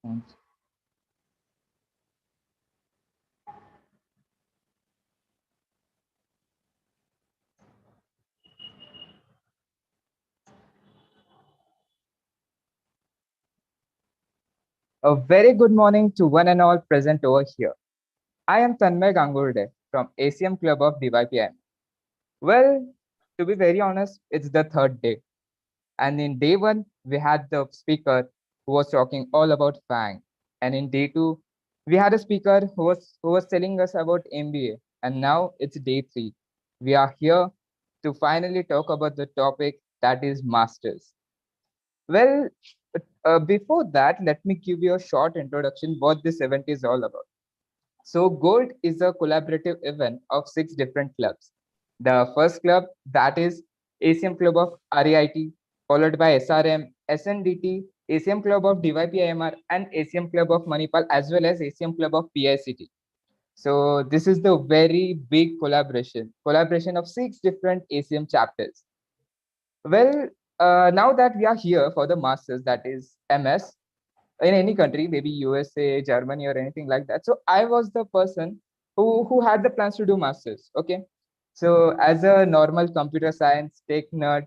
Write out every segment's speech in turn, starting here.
Thanks. A very good morning to one and all present over here. I am Tanmay Gangurde from ACM Club of DYPM. Well, to be very honest, it's the third day. And in day one, we had the speaker who was talking all about FAANG. And in day two, we had a speaker who was telling us about MBA. And now it's day three. We are here to finally talk about the topic that is masters. Well, before that, let me give you a short introduction what this event is all about. So Gold is a collaborative event of 6 different clubs. The first club, that is ACM Club of REIT, followed by SRM, SNDT, ACM Club of DYPIMR, and ACM Club of Manipal, as well as ACM Club of PICT. So this is the very big collaboration of 6 different ACM chapters. Well, now that we are here for the masters, that is MS, in any country, maybe USA, Germany, or anything like that. So I was the person who had the plans to do masters. Okay, so as a normal computer science tech nerd,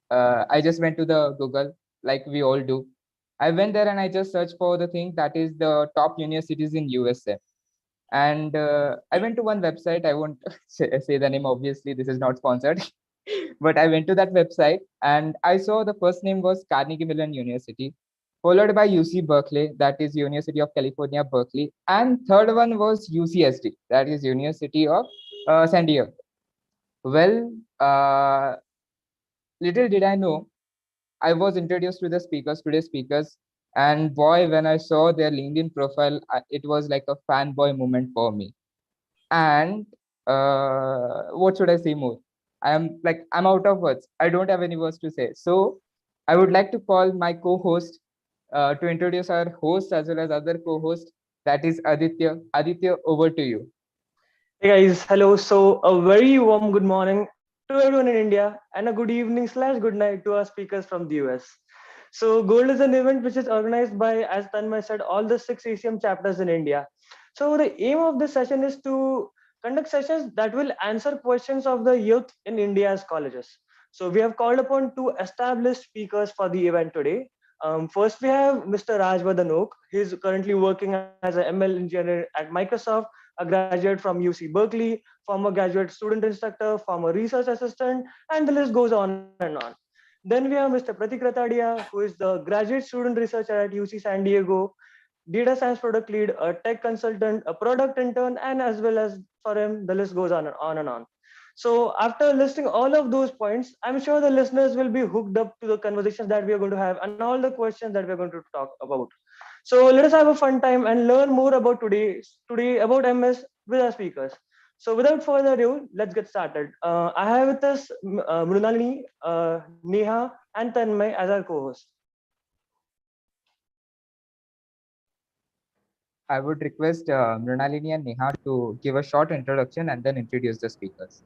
I just went to the Google like we all do. I went there and I just searched for the thing that is the top universities in USA. And I went to one website. I won't say the name, obviously, this is not sponsored. But I went to that website and I saw the first name was Carnegie Mellon University, followed by UC Berkeley, that is University of California, Berkeley. And third one was UCSD, that is University of San Diego. Well, little did I know, I was introduced to the speakers, today's speakers. And boy, when I saw their LinkedIn profile, it was like a fanboy moment for me. And what should I say more? I'm out of words. I don't have any words to say. So I would like to call my co-host to introduce our host as well as other co-host. That is Aditya. Aditya, over to you. Hey guys, hello. So a very warm good morning to everyone in India and a good evening / good night to our speakers from the US. So Gold is an event which is organized by, as Tanmay said, all the 6 ACM chapters in India. So the aim of this session is to conduct sessions that will answer questions of the youth in India's colleges. So we have called upon 2 established speakers for the event today. First, we have Mr. Rajvardhan Oak. He's currently working as an ML engineer at Microsoft, a graduate from UC Berkeley, former graduate student instructor, former research assistant, and the list goes on and on. Then we have Mr. Pratik Ratadia, who is the graduate student researcher at UC San Diego, data science product lead, a tech consultant, a product intern, and as well as for him, the list goes on and on and on. So after listing all of those points, I'm sure the listeners will be hooked up to the conversations that we are going to have and all the questions that we're going to talk about. So let us have a fun time and learn more about today about MS with our speakers. So without further ado, let's get started. I have with us Mrunalini, Neha, and Tanmay as our co-host. I would request Mrinalini and Neha to give a short introduction and then introduce the speakers.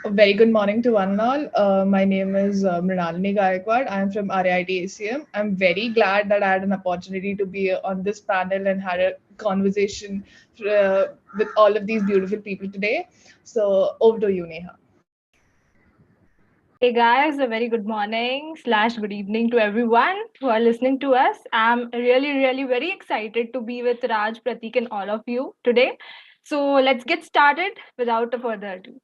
A very good morning to one and all. My name is Mrinalini Gaikwad. I am from RIT ACM. I'm very glad that I had an opportunity to be on this panel and had a conversation with all of these beautiful people today. So over to you, Neha. Hey guys, a very good morning / good evening to everyone who are listening to us. I'm really very excited to be with Raj, Pratik, and all of you today. So let's get started without a further ado.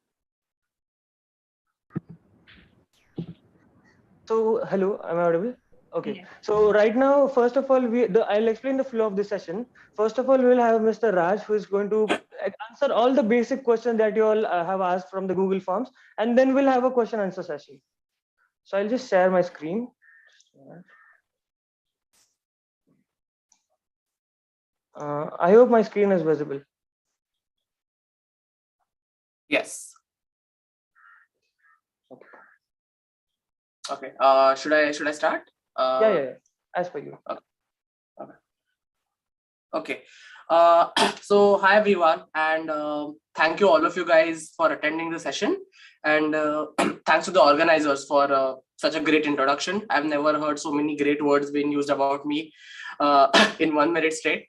So hello, am I audible? Okay. Yes. So right now, first of all, I'll explain the flow of the session. First of all, we'll have Mr. Raj, who is going to answer all the basic questions that you all have asked from the Google Forms, and then we'll have a question answer session. So I'll just share my screen. I hope my screen is visible. Yes. Okay. Should I start? Yeah. As per you. Okay. So hi everyone, and thank you all of you guys for attending the session, and thanks to the organizers for such a great introduction. I've never heard so many great words being used about me in 1 minute straight.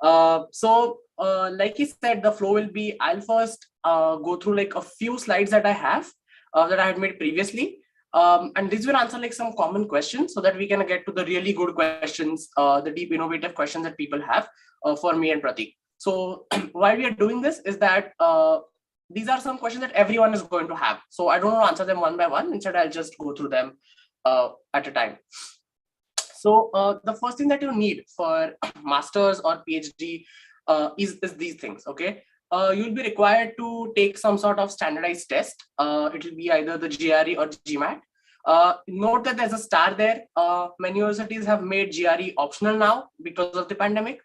So like he said, the flow will be, I'll first go through like a few slides that I have that I had made previously. And this will answer like some common questions so that we can get to the really good questions, the deep innovative questions that people have for me and Pratik. So why we are doing this is that these are some questions that everyone is going to have. So I don't want to answer them one by one. Instead, I'll just go through them at a time. So the first thing that you need for master's or PhD is these things, okay? You'll be required to take some sort of standardized test. It will be either the GRE or GMAT. Note that there's a star there. Many universities have made GRE optional now because of the pandemic.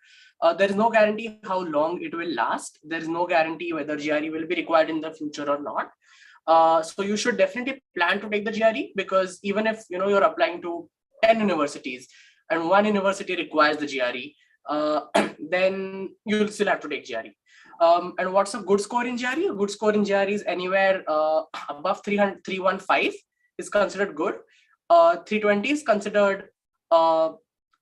There is no guarantee how long it will last. There is no guarantee whether GRE will be required in the future or not. So you should definitely plan to take the GRE, because even if you're applying to 10 universities and one university requires the GRE, then you'll still have to take GRE. And what's a good score in GRE? A good score in GRE is anywhere above 315 is considered good. 320 is considered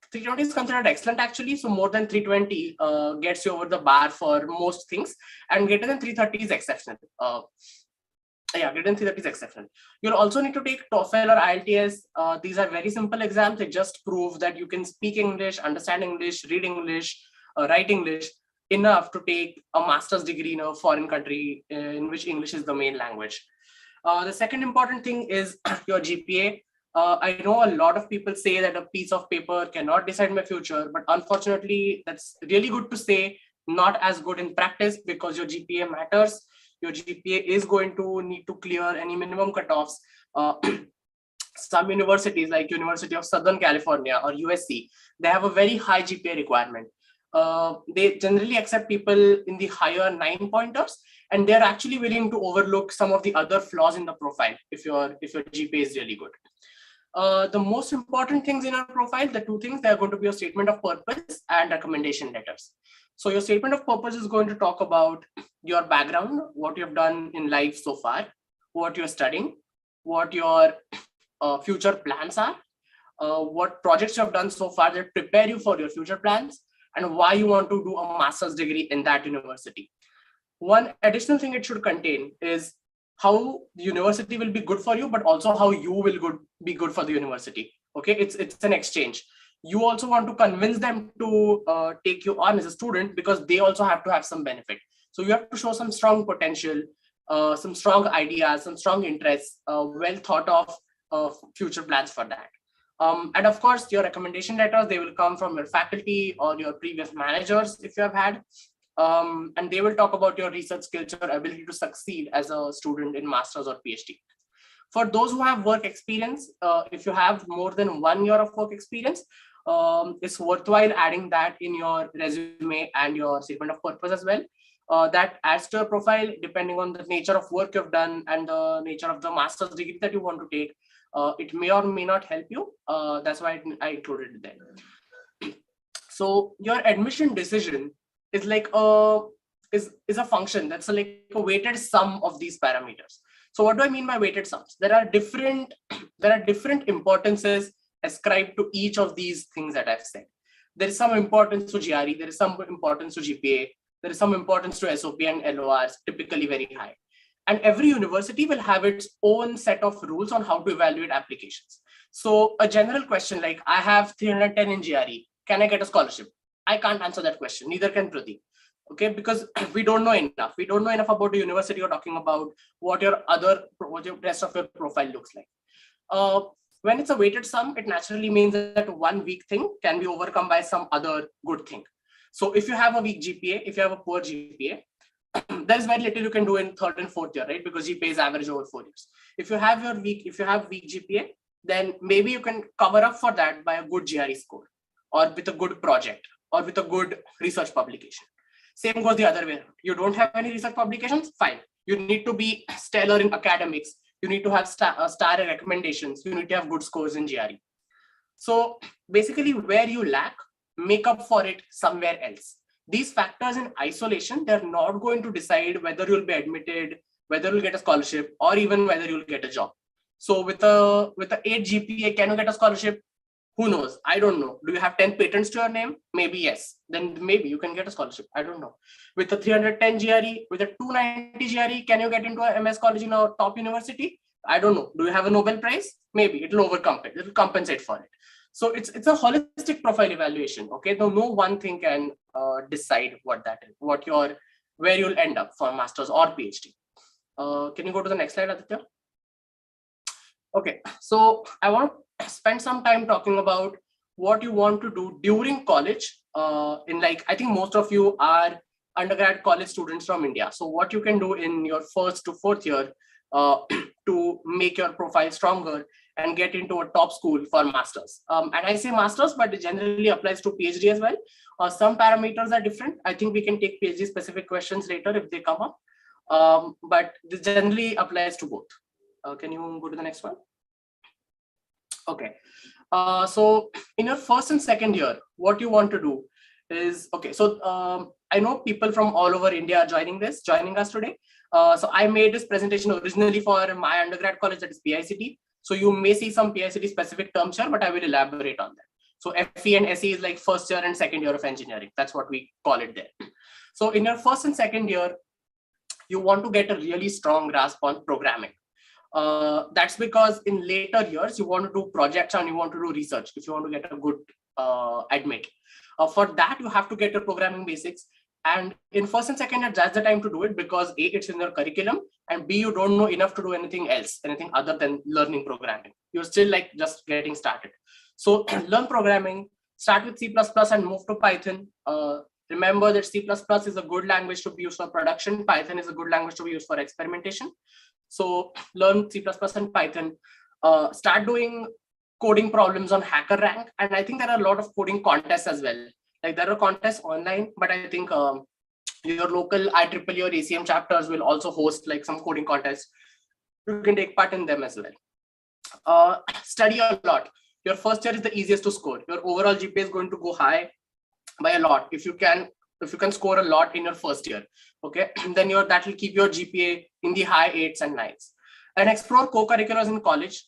320 is considered excellent actually. So more than 320 gets you over the bar for most things, and greater than 330 is exceptional. Greater than 330 is exceptional. You'll also need to take TOEFL or IELTS. These are very simple exams. They just prove that you can speak English, understand English, read English, write English enough to take a master's degree in a foreign country in which English is the main language. The second important thing is your GPA. I know a lot of people say that a piece of paper cannot decide my future, but unfortunately, that's really good to say, not as good in practice, because your GPA matters. Your GPA is going to need to clear any minimum cutoffs. Some universities like University of Southern California or USC, they have a very high GPA requirement. They generally accept people in the higher 9-pointers, and they're actually willing to overlook some of the other flaws in the profile if your GPA is really good. The most important things in our profile, the two things, they're going to be your statement of purpose and recommendation letters. So your statement of purpose is going to talk about your background, what you've done in life so far, what you're studying, what your future plans are, what projects you have done so far that prepare you for your future plans, and why you want to do a master's degree in that university. One additional thing it should contain is how the university will be good for you, but also how you will be good for the university. Okay, it's an exchange. You also want to convince them to take you on as a student, because they also have to have some benefit. So you have to show some strong potential, some strong ideas, some strong interests, well thought of future plans for that. And of course, your recommendation letters, they will come from your faculty or your previous managers if you have had. And they will talk about your research skills, your ability to succeed as a student in master's or PhD. For those who have work experience, if you have more than 1 year of work experience, it's worthwhile adding that in your resume and your statement of purpose as well. That adds to your profile depending on the nature of work you've done and the nature of the master's degree that you want to take. It may or may not help you. That's why I included it there. So your admission decision is like is a function that's like a weighted sum of these parameters. So what do I mean by weighted sums? There are different importances ascribed to each of these things that I've said. There is some importance to GRE, there is some importance to GPA, there is some importance to SOP and LORs, typically very high. And every university will have its own set of rules on how to evaluate applications. So a general question like, I have 310 in GRE, can I get a scholarship? I can't answer that question, neither can Pradeep. Okay, because we don't know enough. We don't know enough about the university you're talking about, what your rest of your profile looks like. When it's a weighted sum, it naturally means that one weak thing can be overcome by some other good thing. So if you have a weak GPA, if you have a poor GPA, there's very little you can do in third and fourth year, right? Because GPA is average over 4 years. If you have weak GPA, then maybe you can cover up for that by a good GRE score, or with a good project, or with a good research publication. Same goes the other way around. You don't have any research publications, fine. You need to be stellar in academics. You need to have star recommendations. You need to have good scores in GRE. So basically where you lack, make up for it somewhere else. These factors in isolation, they're not going to decide whether you'll be admitted, whether you'll get a scholarship, or even whether you'll get a job. So with a 8 GPA, can you get a scholarship? Who knows? I don't know. Do you have 10 patents to your name? Maybe yes. Then maybe you can get a scholarship. I don't know. With a 310 GRE, with a 290 GRE, can you get into a MS college in a top university? I don't know. Do you have a Nobel Prize? Maybe it'll overcome it. It'll compensate for it. So it's a holistic profile evaluation. Okay, no one thing can decide what that is, where you'll end up for masters or PhD. Can you go to the next slide, Aditya? Okay, so I want to spend some time talking about what you want to do during college. I think most of you are undergrad college students from India. So what you can do in your first to fourth year to make your profile stronger and get into a top school for masters. And I say masters, but it generally applies to PhD as well. Some parameters are different. I think we can take PhD specific questions later if they come up. But this generally applies to both. Can you go to the next one? Okay. So in your first and second year, what you want to do is, okay, so I know people from all over India are joining us today. So I made this presentation originally for my undergrad college, that is PICT. So you may see some PICT specific terms here, but I will elaborate on that. So FE and SE is like first year and second year of engineering. That's what we call it there. So in your first and second year, you want to get a really strong grasp on programming. That's because in later years, you want to do projects and you want to do research if you want to get a good admit. For that, you have to get your programming basics. And in first and second year, that's the time to do it, because A, it's in your curriculum, and B, you don't know enough to do anything else, anything other than learning programming. You're still like just getting started. So learn programming, start with C++ and move to Python. Remember that C++ is a good language to be used for production. Python is a good language to be used for experimentation. So learn C++ and Python. Start doing coding problems on HackerRank. And I think there are a lot of coding contests as well. Like there are contests online, but I think your local IEEE or ACM chapters will also host like some coding contests. You can take part in them as well. Study a lot. Your first year is the easiest to score. Your overall GPA is going to go high by a lot if you can score a lot in your first year. Okay, then that will keep your GPA in the high 8s and 9s. And explore co-curriculars in college,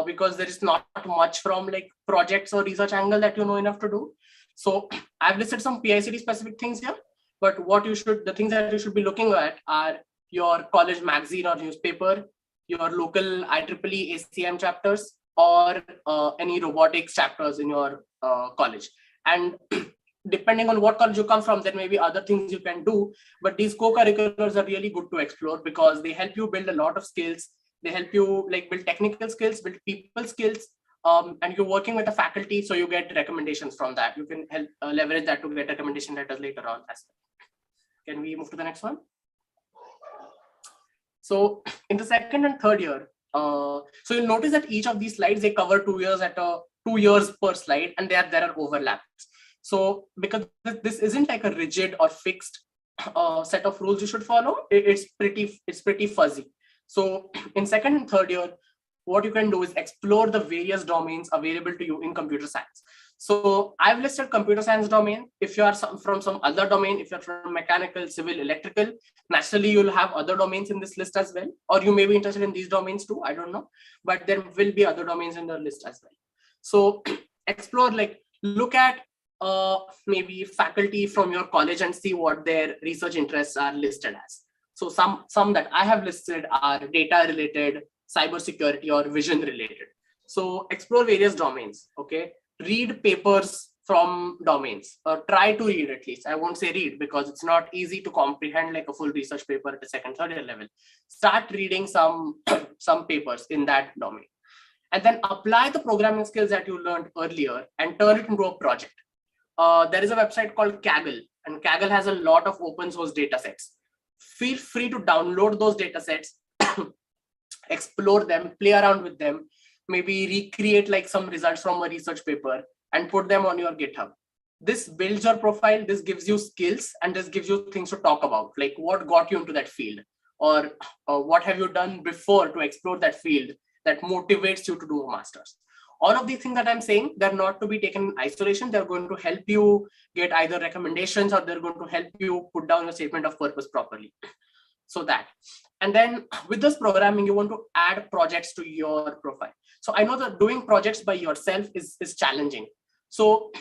because there is not much from like projects or research angle that you know enough to do. So I've listed some PICT specific things here, but the things that you should be looking at are your college magazine or newspaper, your local IEEE ACM chapters, or any robotics chapters in your college. And depending on what college you come from, there may be other things you can do, but these co-curriculars are really good to explore because they help you build a lot of skills. They help you like build technical skills, build people skills, and you're working with a faculty, so you get recommendations from that. You can help leverage that to get recommendation letters later on as well. Can we move to the next one? So in the second and third year, so you'll notice that each of these slides, they cover 2 years at 2 years per slide, and there are overlaps. So because this isn't like a rigid or fixed set of rules you should follow, it's pretty fuzzy. So in second and third year, what you can do is explore the various domains available to you in computer science. So I've listed computer science domain. If you are from some other domain, if you're from mechanical, civil, electrical, naturally you'll have other domains in this list as well. Or you may be interested in these domains too, I don't know. But there will be other domains in the list as well. So explore, like look at maybe faculty from your college and see what their research interests are listed as. So some that I have listed are data related, cybersecurity, or vision related. So explore various domains, okay? Read papers from domains, or try to read at least. I won't say read because it's not easy to comprehend like a full research paper at the second, third year level. Start reading some papers in that domain. And then apply the programming skills that you learned earlier and turn it into a project. There is a website called Kaggle, and Kaggle has a lot of open source data sets. Feel free to download those data sets, explore them, play around with them, maybe recreate like some results from a research paper and put them on your GitHub. This builds your profile, this gives you skills, and this gives you things to talk about, like what got you into that field, or what have you done before to explore that field that motivates you to do a master's. All of these things that I'm saying, they're not to be taken in isolation. They're going to help you get either recommendations, or they're going to help you put down your statement of purpose properly. So that, and then with this programming, you want to add projects to your profile. So I know that doing projects by yourself is challenging. So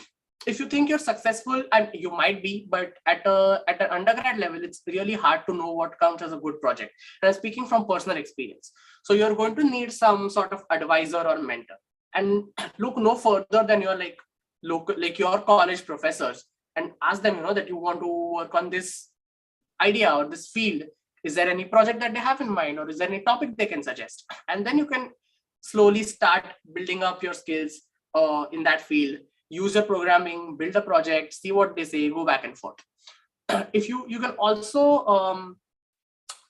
if you think you're successful, and you might be, but at an undergrad level, it's really hard to know what counts as a good project. And I'm speaking from personal experience. So you're going to need some sort of advisor or mentor. And look no further than your your college professors, and ask them, that you want to work on this idea or this field. Is there any project that they have in mind, or is there any topic they can suggest? And then you can slowly start building up your skills in that field. Use your programming, build a project, see what they say, go back and forth. If you can also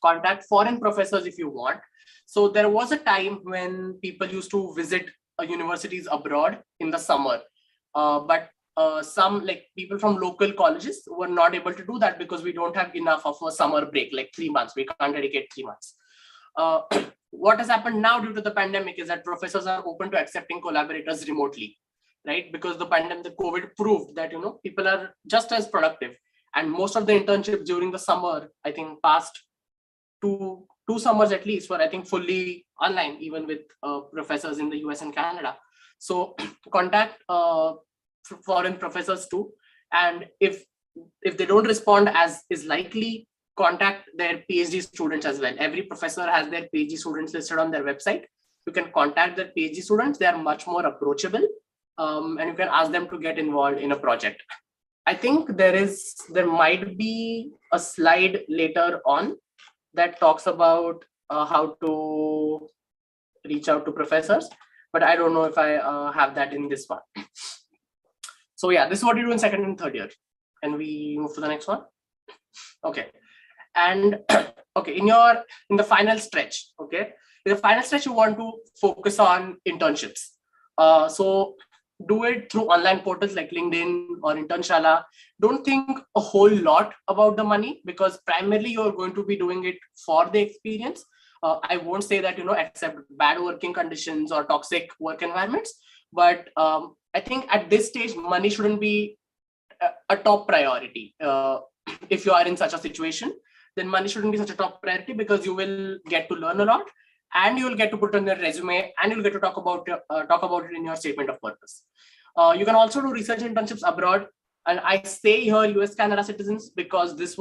contact foreign professors if you want. So there was a time when people used to visit universities abroad in the summer, but some people from local colleges were not able to do that because we don't have enough of a summer break, like 3 months. We can't dedicate 3 months. What has happened now due to the pandemic is that professors are open to accepting collaborators remotely, right? Because the pandemic, the COVID proved that people are just as productive, and most of the internships during the summer, I think past two summers at least, were I think fully online, even with professors in the US and Canada. So contact foreign professors too, and if they don't respond as is likely, contact their PhD students as well. Every professor has their PhD students listed on their website. You can contact their PhD students. They are much more approachable, and you can ask them to get involved in a project. I think there might be a slide later on that talks about how to reach out to professors, but I don't know if I have that in this one. So yeah, this is what you do in second and third year. And we move to the next one. Okay. And okay, in the final stretch, okay, in the final stretch, you want to focus on internships. So do it through online portals like LinkedIn or Internshala. Don't think a whole lot about the money, because primarily you're going to be doing it for the experience. I won't say that, accept bad working conditions or toxic work environments, but I think at this stage, money shouldn't be a top priority. If you are in such a situation, then money shouldn't be such a top priority, because you will get to learn a lot, and you will get to put on your resume, and you'll get to talk about it in your statement of purpose. You can also do research internships abroad, and I say here US Canada citizens, because this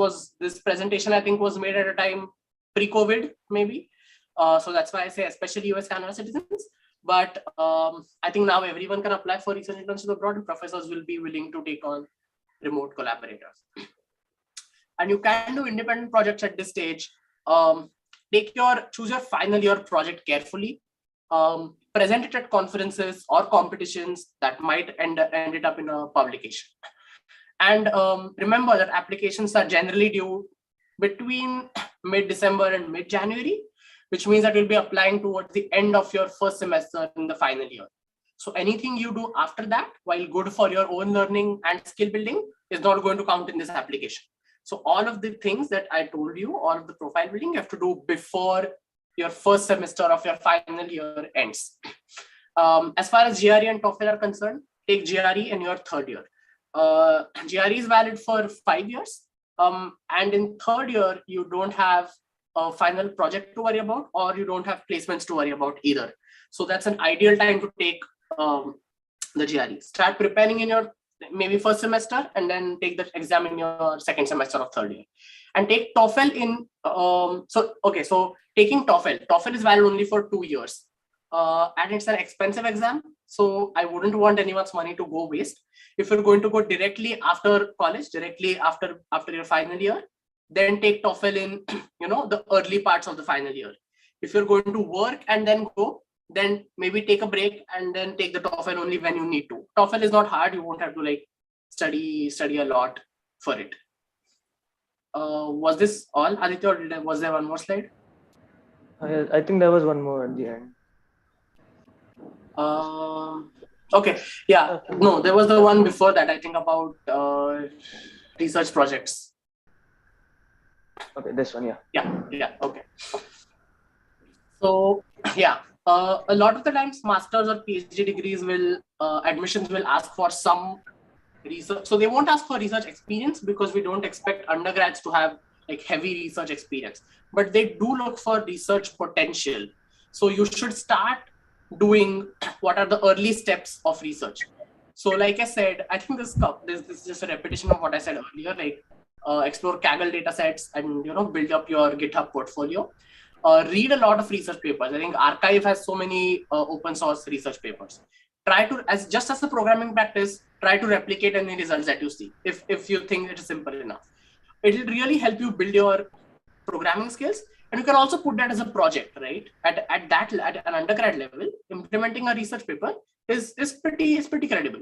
presentation I think was made at a time pre-COVID maybe. So that's why I say especially US Canada citizens. But I think now everyone can apply for research internships abroad, and professors will be willing to take on remote collaborators. And you can do independent projects at this stage. Choose your final year project carefully. Present it at conferences or competitions that might end it up in a publication. And remember that applications are generally due between mid-December and mid-January, which means that you'll be applying towards the end of your first semester in the final year. So anything you do after that, while good for your own learning and skill building, is not going to count in this application. So all of the things that I told you, all of the profile building, you have to do before your first semester of your final year ends. As far as GRE and TOEFL are concerned, take GRE in your third year. GRE is valid for 5 years. And in third year, you don't have a final project to worry about, or you don't have placements to worry about either. So that's an ideal time to take the GRE. Start preparing in your maybe first semester, and then take the exam in your second semester of third year. And take TOEFL in, so taking TOEFL is valid only for 2 years. And it's an expensive exam. So I wouldn't want anyone's money to go waste. If you're going to go directly after college, directly after your final year, then take TOEFL in, the early parts of the final year. If you're going to work and then go, then maybe take a break and then take the TOEFL only when you need to. TOEFL is not hard. You won't have to study a lot for it. Was this all, Aditya, or was there one more slide? I think there was one more at the end. Okay. Yeah. No, there was the one before that, I think, about research projects. Okay, this one, yeah. Yeah. Okay. So, yeah. A lot of the times, masters or PhD degrees admissions will ask for some research. So they won't ask for research experience, because we don't expect undergrads to have heavy research experience, but they do look for research potential. So you should start doing what are the early steps of research. So like I said, I think this is just a repetition of what I said earlier, explore Kaggle data sets and, build up your GitHub portfolio. Read a lot of research papers. I think Archive has so many open source research papers. Try to, as a programming practice, try to replicate any results that you see, if you think it is simple enough. It will really help you build your programming skills. And you can also put that as a project, right? At an undergrad level, implementing a research paper is pretty credible.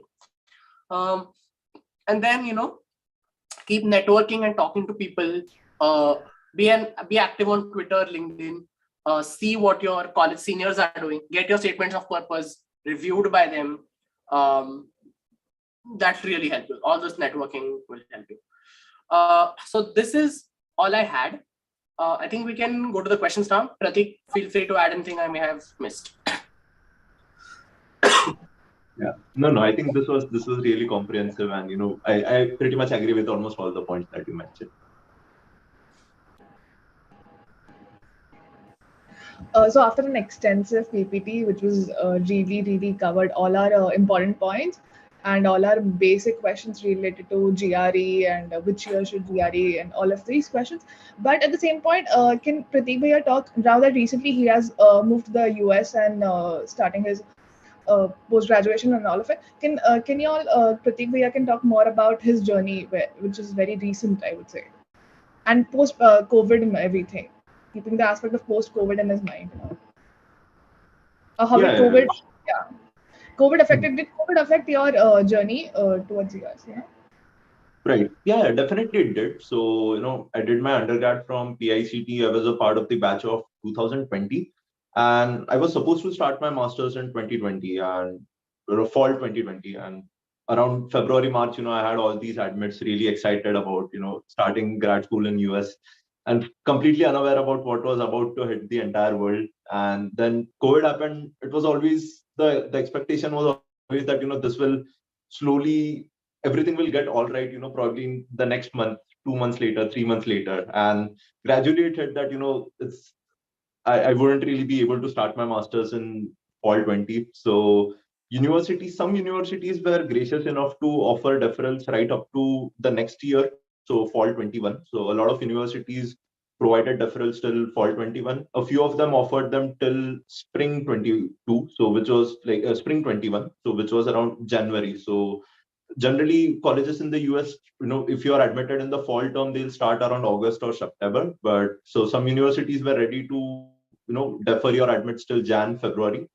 And then, keep networking and talking to people. Be active on Twitter, LinkedIn. See what your college seniors are doing. Get your statements of purpose reviewed by them. That really helps you. All this networking will help you. So this is all I had. I think we can go to the questions now. Pratik, feel free to add anything I may have missed. Yeah, no, I think this was really comprehensive, and I pretty much agree with almost all the points that you mentioned. So after an extensive PPT, which was really covered all our important points and all our basic questions related to GRE and which year should GRE and all of these questions. But at the same point, can Pratik Bhaiya talk now that recently he has moved to the US and starting his post graduation and all of it. Can you all Pratik Bhaiya can talk more about his journey, which is very recent, I would say, and post COVID and everything, keeping the aspect of post COVID in his mind. How did Yeah, COVID? Yeah, COVID affected. Did COVID affect your journey towards US? Yeah. right. Yeah, definitely it did. So, I did my undergrad from PICT. I was a part of the batch of 2020. And I was supposed to start my master's in 2020 and fall 2020. And around February, March, I had all these admits, really excited about, starting grad school in US and completely unaware about what was about to hit the entire world. And then COVID happened. It was always the expectation was always that, this will slowly everything will get all right, probably in the next month, 2 months later, 3 months later. And gradually it hit that, I wouldn't really be able to start my master's in fall 20. So some universities were gracious enough to offer deferrals right up to the next year. So fall 21. So a lot of universities provided deferrals till fall 21. A few of them offered them till spring 22. So which was like spring 21. So which was around January. So generally colleges in the US, if you are admitted in the fall term, they'll start around August or September. But so some universities were ready to, defer your admits till Jan, February.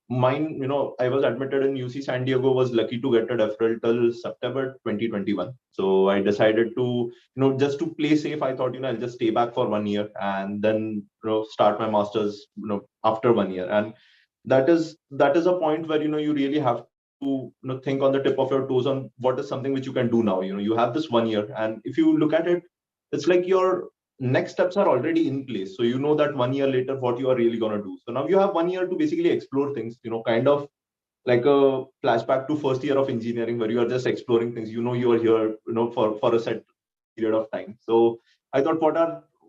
Mine, I was admitted in UC San Diego, was lucky to get a deferral till September 2021. So I decided to, just to play safe, I thought, I'll just stay back for 1 year and then, start my master's, after 1 year. And that is a point where, you really have to think on the tip of your toes on what is something which you can do now. You have this 1 year, and if you look at it, it's like your next steps are already in place. So you know that 1 year later what you are really going to do. So now you have 1 year to basically explore things, kind of like a flashback to first year of engineering where you are just exploring things. You are here, for a set period of time. So I thought,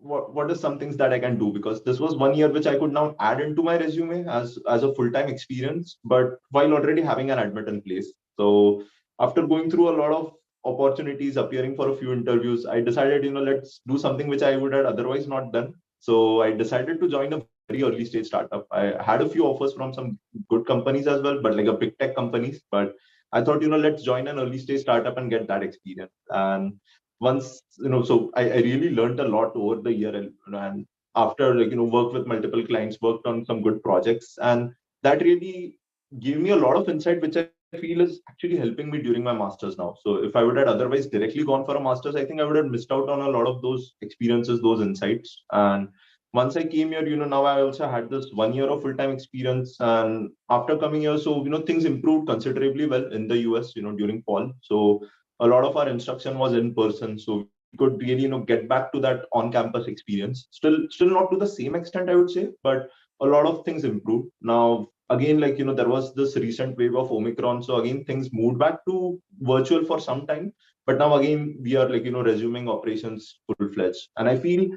what is some things that I can do, because this was 1 year which I could now add into my resume as a full-time experience, but while already having an admit in place. So after going through a lot of opportunities, appearing for a few interviews, I decided, let's do something which I would have otherwise not done. So I decided to join a very early stage startup. I had a few offers from some good companies as well, but like a big tech companies. But I thought, let's join an early stage startup and get that experience. And once, so I really learned a lot over the year, and after worked with multiple clients, worked on some good projects, and that really gave me a lot of insight, which I feel is actually helping me during my masters now. So if I would have otherwise directly gone for a masters, I think I would have missed out on a lot of those experiences, those insights. And once I came here, now I also had this 1 year of full-time experience. And after coming here, so, things improved considerably well in the US, during fall. So a lot of our instruction was in person. So we could really, get back to that on-campus experience. Still not to the same extent, I would say, but a lot of things improved. Now, again, there was this recent wave of Omicron. So again, things moved back to virtual for some time. But now again, we are resuming operations full-fledged. And I feel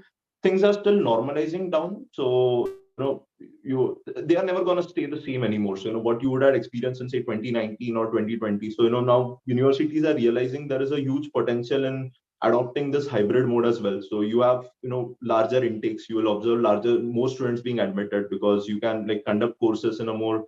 things are still normalizing down. So, they are never going to stay the same anymore. So, what you would have experienced in say 2019 or 2020. So, now universities are realizing there is a huge potential in adopting this hybrid mode as well. So you have, larger intakes, you will observe more students being admitted, because you can conduct courses in a more,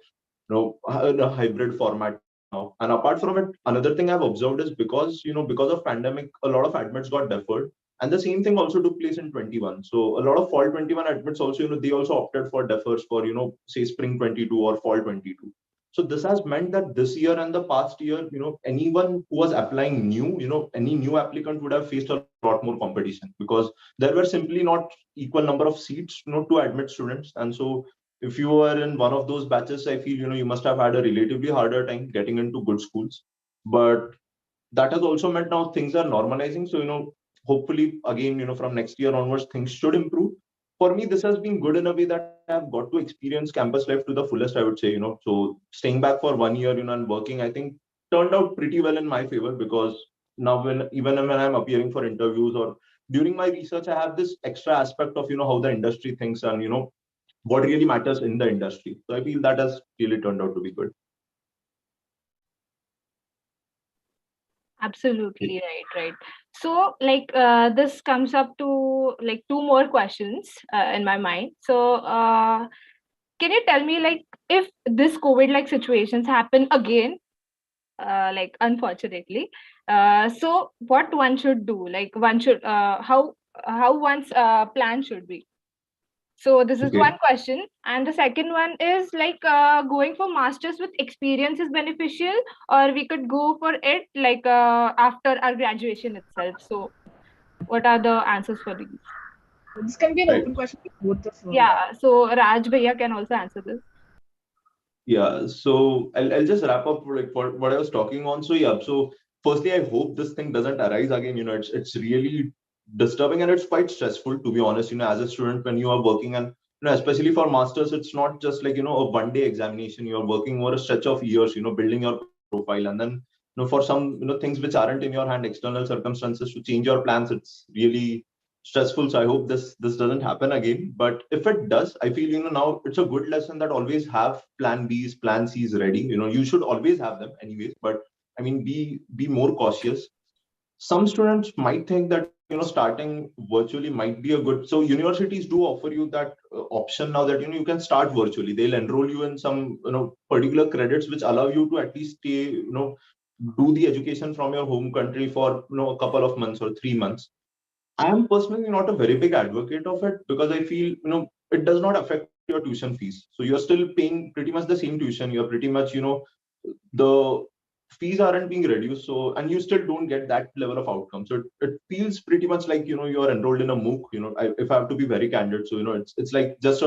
in a hybrid format now. And apart from it, another thing I've observed is because of pandemic, a lot of admits got deferred. And the same thing also took place in 21. So a lot of fall 21 admits also, they also opted for defers for, say spring 22 or fall 22. So this has meant that this year and the past year, anyone who was applying new, any new applicant would have faced a lot more competition, because there were simply not equal number of seats, to admit students. And so if you were in one of those batches, I feel, you must have had a relatively harder time getting into good schools. But that has also meant now things are normalizing. So, hopefully again, from next year onwards, things should improve. For me, this has been good in a way that I've got to experience campus life to the fullest, I would say. So staying back for 1 year, and working, I think turned out pretty well in my favor, because now even when I'm appearing for interviews or during my research, I have this extra aspect of, how the industry thinks and, what really matters in the industry. So I feel that has really turned out to be good. Absolutely right. So this comes up to two more questions in my mind. So can you tell me, like, if this COVID like situations happen again, like unfortunately, so what one should do? Like one should how one's plan should be. So this is Okay. one question, and the second one is like going for masters with experience is beneficial, or we could go for it like after our graduation itself. So what are the answers for these? This can be an Right. open question for both of you. Yeah, so Raj Bhaiya can also answer this. Yeah, so I'll just wrap up like what I was talking on. So yeah, so firstly, I hope this thing doesn't arise again. It's really disturbing and it's quite stressful, to be honest. As a student when you are working, and especially for masters, it's not just like a one-day examination. You're working over a stretch of years, building your profile, and then for some things which aren't in your hand, external circumstances to change your plans, it's really stressful. So I hope this doesn't happen again. But if it does, I feel now it's a good lesson that always have plan B's, plan C's ready. You should always have them anyways. But I mean, be more cautious. Some students might think that starting virtually might be a good. So universities do offer you that option now that you can start virtually. They'll enroll you in some particular credits which allow you to at least stay do the education from your home country for a couple of months or 3 months. I am personally not a very big advocate of it because I feel, it does not affect your tuition fees. So you're still paying pretty much the same tuition. You're pretty much, the fees aren't being reduced. So, and you still don't get that level of outcome. So it feels pretty much like, you're enrolled in a MOOC, if I have to be very candid. So, it's like just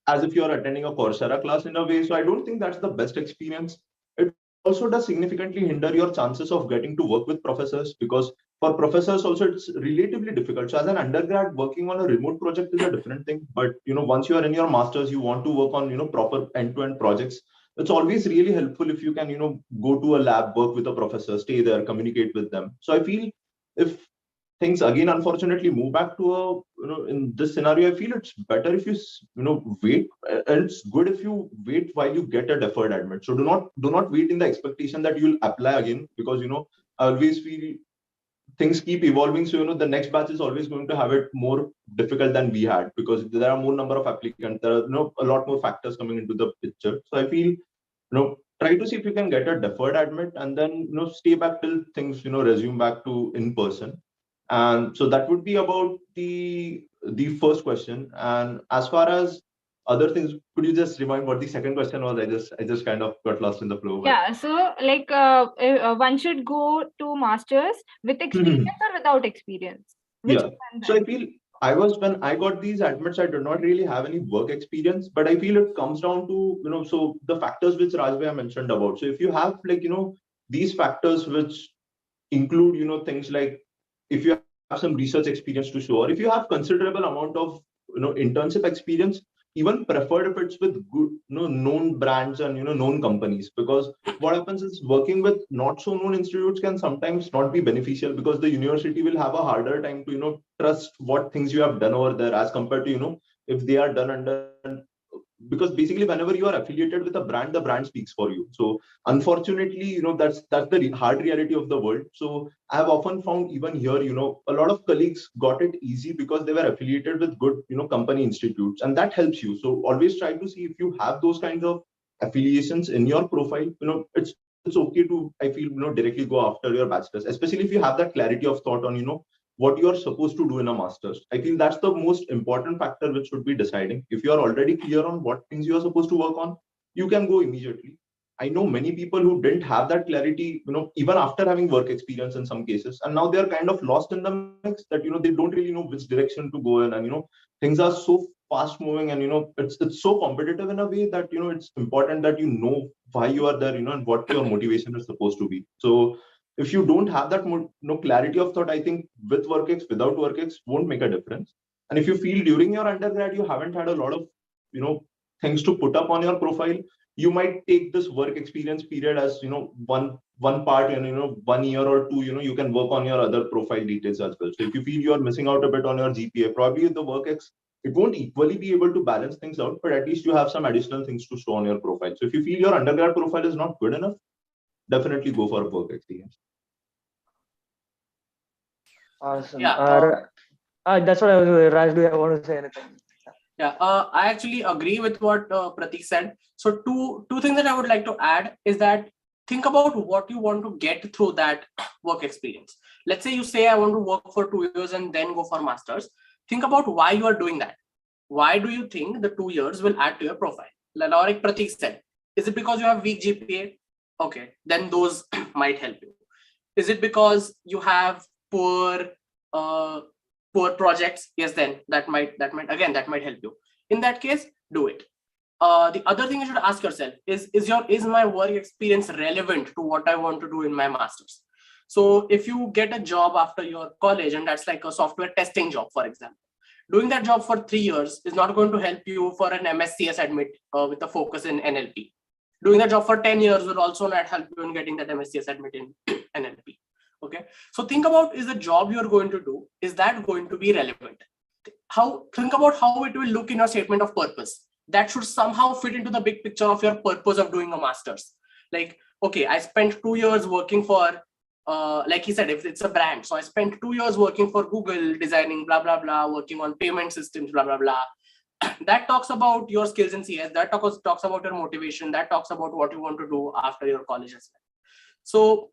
as if you're attending a Coursera class in a way. So I don't think that's the best experience. It also does significantly hinder your chances of getting to work with professors because for professors also it's relatively difficult. So as an undergrad, working on a remote project is a different thing. But once you are in your masters, you want to work on proper end-to-end projects. It's always really helpful if you can go to a lab, work with a professor, stay there, communicate with them. So I feel if things again unfortunately move back to a in this scenario, I feel it's better if you wait, and it's good if you wait while you get a deferred admit. So do not wait in the expectation that you'll apply again because I always feel things keep evolving. So the next batch is always going to have it more difficult than we had because there are more number of applicants. There are a lot more factors coming into the picture. So I feel try to see if you can get a deferred admit and then stay back till things resume back to in person. And so that would be about the first question. And as far as other things, could you just remind what the second question was? I just kind of got lost in the flow. Yeah, so like one should go to masters with experience or without experience. Which Yeah. So I feel when I got these admits, I did not really have any work experience, but I feel it comes down to, so the factors which Rajbhai mentioned about. So if you have like, these factors which include, things like if you have some research experience to show, or if you have considerable amount of, internship experience, even preferred if it's with good, known brands and, known companies, because what happens is working with not so known institutes can sometimes not be beneficial because the university will have a harder time to, trust what things you have done over there as compared to, if they are done under, because basically whenever you are affiliated with a brand, the brand speaks for you. So unfortunately, that's the hard reality of the world. So I have often found even here, a lot of colleagues got it easy because they were affiliated with good, company institutes, and that helps you. So always try to see if you have those kinds of affiliations in your profile. It's okay to, I feel, directly go after your bachelor's, especially if you have that clarity of thought on, what you are supposed to do in a master's. I feel that's the most important factor which should be deciding. If you are already clear on what things you are supposed to work on, you can go immediately. I know many people who didn't have that clarity, even after having work experience in some cases, and now they are kind of lost in the mix that, they don't really know which direction to go in. And, things are so fast moving and, it's so competitive in a way that, it's important that you know why you are there, and what your motivation is supposed to be. So if you don't have that clarity of thought, I think with WorkX, without WorkX won't make a difference. And if you feel during your undergrad you haven't had a lot of things to put up on your profile, you might take this work experience period as one part, and 1 year or two, you can work on your other profile details as well. So if you feel you are missing out a bit on your GPA, probably with the WorkX it won't equally be able to balance things out, but at least you have some additional things to show on your profile. So if you feel your undergrad profile is not good enough, definitely go for a work experience. Awesome. Yeah. That's what I was. Raj, do you want to say anything? Yeah, I actually agree with what Pratik said. So two things that I would like to add is that think about what you want to get through that work experience. Let's say you say I want to work for 2 years and then go for masters. Think about why you are doing that. Why do you think the 2 years will add to your profile? Like Pratik said, is it because you have weak GPA? Okay, then those might help you. Is it because you have uh, poor projects? Yes, then that might help you. In that case, do it. The other thing you should ask yourself is my work experience relevant to what I want to do in my masters? So if you get a job after your college and that's like a software testing job, for example, doing that job for 3 years is not going to help you for an MSCS admit with a focus in NLP. Doing that job for 10 years will also not help you in getting that MSCS admit in NLP. Okay, so think about, is the job you're going to do, is that going to be relevant? Think about how it will look in your statement of purpose. That should somehow fit into the big picture of your purpose of doing a master's. Like, okay, I spent 2 years working for, like he said, if it's a brand. So I spent 2 years working for Google, designing, blah, blah, blah, working on payment systems, blah, blah, blah. That talks about your skills in CS. That talks about your motivation. That talks about what you want to do after your college as well. So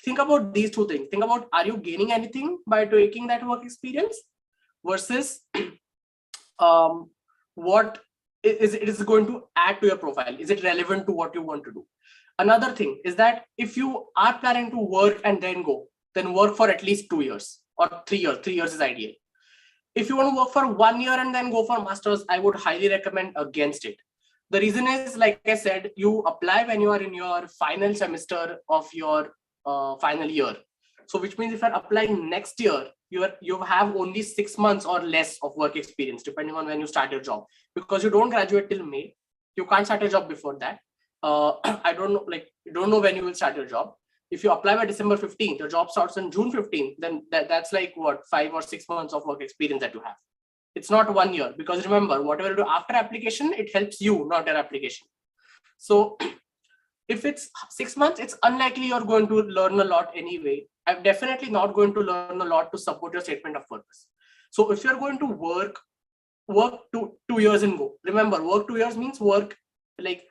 think about these two things. Think about, are you gaining anything by taking that work experience versus what it is going to add to your profile? Is it relevant to what you want to do? Another thing is that if you are planning to work and then go, then work for at least 2 years or 3 years. 3 years is ideal. If you want to work for 1 year and then go for masters, I would highly recommend against it. The reason is, like I said, you apply when you are in your final semester of your final year. So which means if you're applying next year, you have only 6 months or less of work experience, depending on when you start your job. Because you don't graduate till May, you can't start a job before that. I don't know, like, you don't know when you will start your job. If you apply by December 15th, your job starts on June 15th, then that's like what, 5 or 6 months of work experience that you have. It's not 1 year, because remember, whatever you do after application, it helps you, not your application. So if it's 6 months, it's unlikely you're going to learn a lot anyway. I'm definitely not going to learn a lot to support your statement of purpose. So if you're going to work 2 years and go, remember, work 2 years means work, like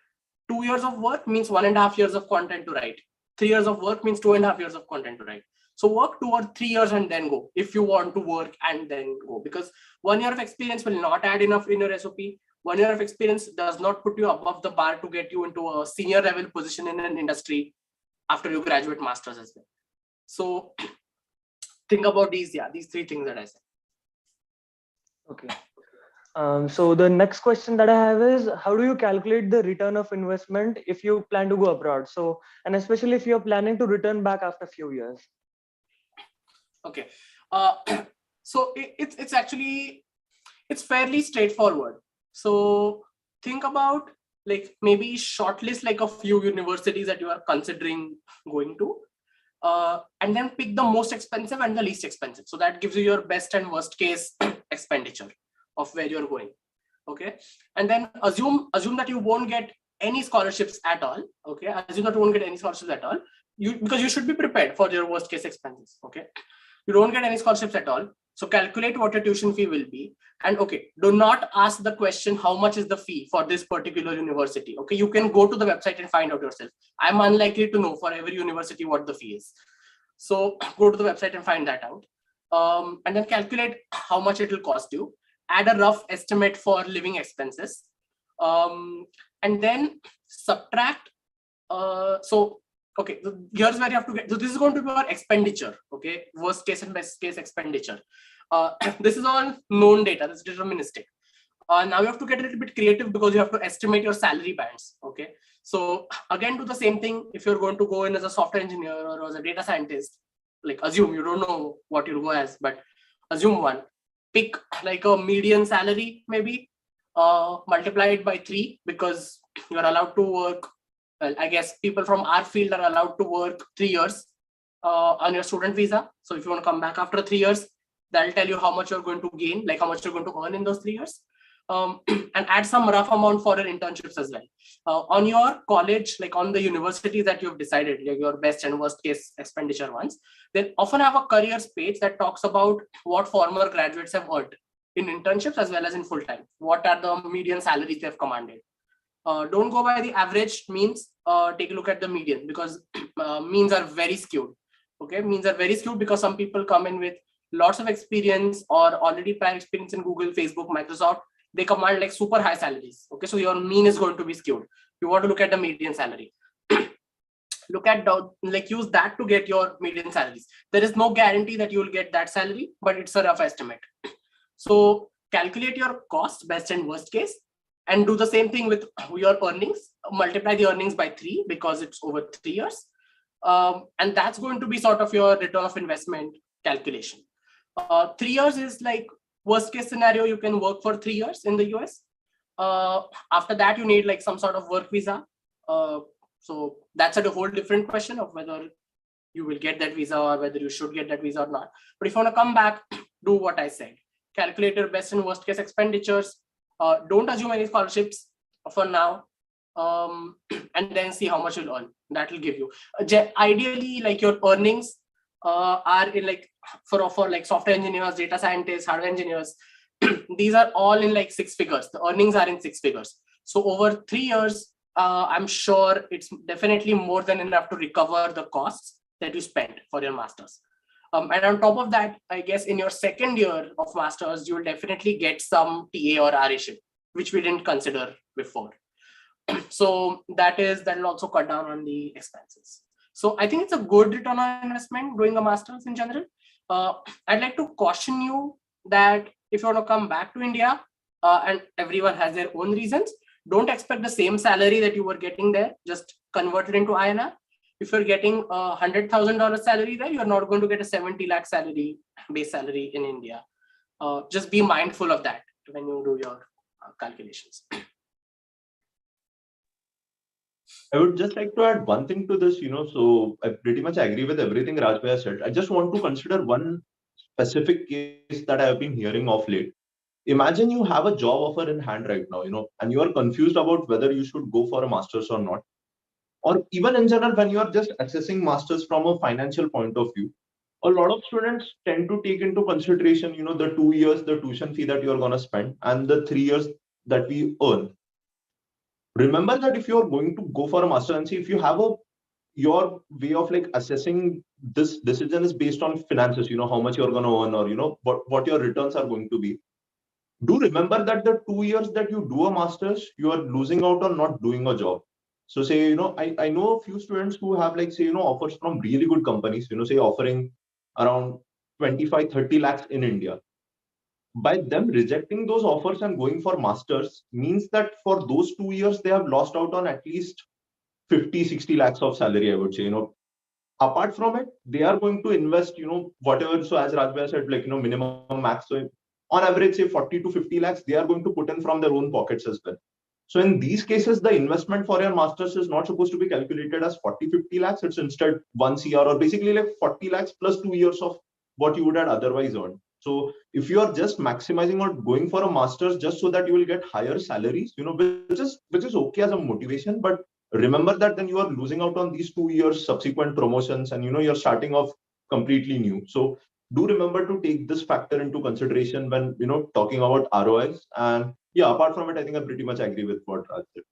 2 years of work means 1.5 years of content to write. 3 years of work means 2.5 years of content to write. So work 2 or 3 years and then go, if you want to work and then go, because 1 year of experience will not add enough in your SOP. 1 year of experience does not put you above the bar to get you into a senior level position in an industry after you graduate masters as well. So think about these 3 things that I said. Okay. So the next question that I have is, how do you calculate the return of investment if you plan to go abroad? So, and especially if you're planning to return back after a few years. Okay. So it's fairly straightforward. So think about, like, maybe shortlist like a few universities that you are considering going to, and then pick the most expensive and the least expensive. So that gives you your best and worst case expenditure of where you're going. Okay. And then assume that you won't get any scholarships at all. Okay. Assume that you won't get any scholarships at all. Because you should be prepared for your worst case expenses. Okay. You don't get any scholarships at all. So calculate what your tuition fee will be. And okay, do not ask the question, how much is the fee for this particular university? Okay, you can go to the website and find out yourself. I'm unlikely to know for every university what the fee is. So go to the website and find that out. And then calculate how much it will cost you. Add a rough estimate for living expenses. And then subtract. Okay, here's where you have to get. So this is going to be our expenditure. Okay, worst case and best case expenditure. This is all known data. That's deterministic. Now you have to get a little bit creative because you have to estimate your salary bands. Okay, so again, do the same thing. If you're going to go in as a software engineer or as a data scientist, like assume you don't know what you'll go as, but assume one. Pick like a median salary, maybe multiply it by 3 because you're allowed to work. Well, I guess people from our field are allowed to work 3 years on your student visa. So if you want to come back after 3 years, that'll tell you how much you're going to gain, like how much you're going to earn in those 3 years. And add some rough amount for your internships as well. On your college, like on the universities that you've decided, like your best and worst case expenditure ones, they often have a careers page that talks about what former graduates have earned. in internships as well as in full-time. What are the median salaries they've commanded? Don't go by the average means, take a look at the median, because means are very skewed. Okay, means are very skewed because some people come in with lots of experience or already prior experience in Google, Facebook, Microsoft. They command like super high salaries. Okay, so your mean is going to be skewed. You want to look at the median salary. Look at like use that to get your median salaries. There is no guarantee that you will get that salary, but it's a rough estimate. So calculate your cost, best and worst case, and do the same thing with your earnings. Multiply the earnings by 3 because it's over 3 years. And that's going to be sort of your return of investment calculation. 3 years is like worst case scenario. You can work for 3 years in the US. After that, you need like some sort of work visa. So that's a whole different question of whether you will get that visa or whether you should get that visa or not. But if you want to come back, do what I said. Calculate your best and worst case expenditures. Don't assume any scholarships for now. And then see how much you'll earn. That will give you. Ideally, like your earnings are in like for like software engineers, data scientists, hardware engineers. These are all in like 6 figures. The earnings are in 6 figures. So over 3 years, I'm sure it's definitely more than enough to recover the costs that you spent for your masters. And on top of that, I guess in your second year of masters, you will definitely get some TA or RA-ship, which we didn't consider before. So that'll also cut down on the expenses. So I think it's a good return on investment doing a master's in general. I'd like to caution you that if you want to come back to India, and everyone has their own reasons, don't expect the same salary that you were getting there, just convert it into INR. If you're getting a $100,000 salary there, you're not going to get a 70 lakh salary, base salary in India. Just be mindful of that when you do your calculations. I would just like to add one thing to this, so I pretty much agree with everything Rajbhai said. I just want to consider one specific case that I have been hearing of late. Imagine you have a job offer in hand right now, and you are confused about whether you should go for a master's or not. Or even in general, when you are just assessing masters from a financial point of view, a lot of students tend to take into consideration, the 2 years, the tuition fee that you're going to spend, and the 3 years that we earn. Remember that if you're going to go for a master, and see if you have your way of like assessing this decision is based on finances, how much you're going to earn, or what your returns are going to be. Do remember that the 2 years that you do a master's, you are losing out on not doing a job. So say, I know a few students who have like, say, offers from really good companies, say offering around 25, 30 lakhs in India. By them rejecting those offers and going for masters means that for those 2 years, they have lost out on at least 50, 60 lakhs of salary, I would say, Apart from it, they are going to invest, whatever. So as Rajbhai said, like, minimum max. So on average, say 40 to 50 lakhs, they are going to put in from their own pockets as well. So in these cases, the investment for your masters is not supposed to be calculated as 40, 50 lakhs. It's instead 1 CR or basically like 40 lakhs plus 2 years of what you would have otherwise earned. So if you are just maximizing or going for a master's just so that you will get higher salaries, which is okay as a motivation, but remember that then you are losing out on these 2 years subsequent promotions and, you're starting off completely new. So do remember to take this factor into consideration when, talking about ROIs. And yeah, apart from it, I think I pretty much agree with what Raj said.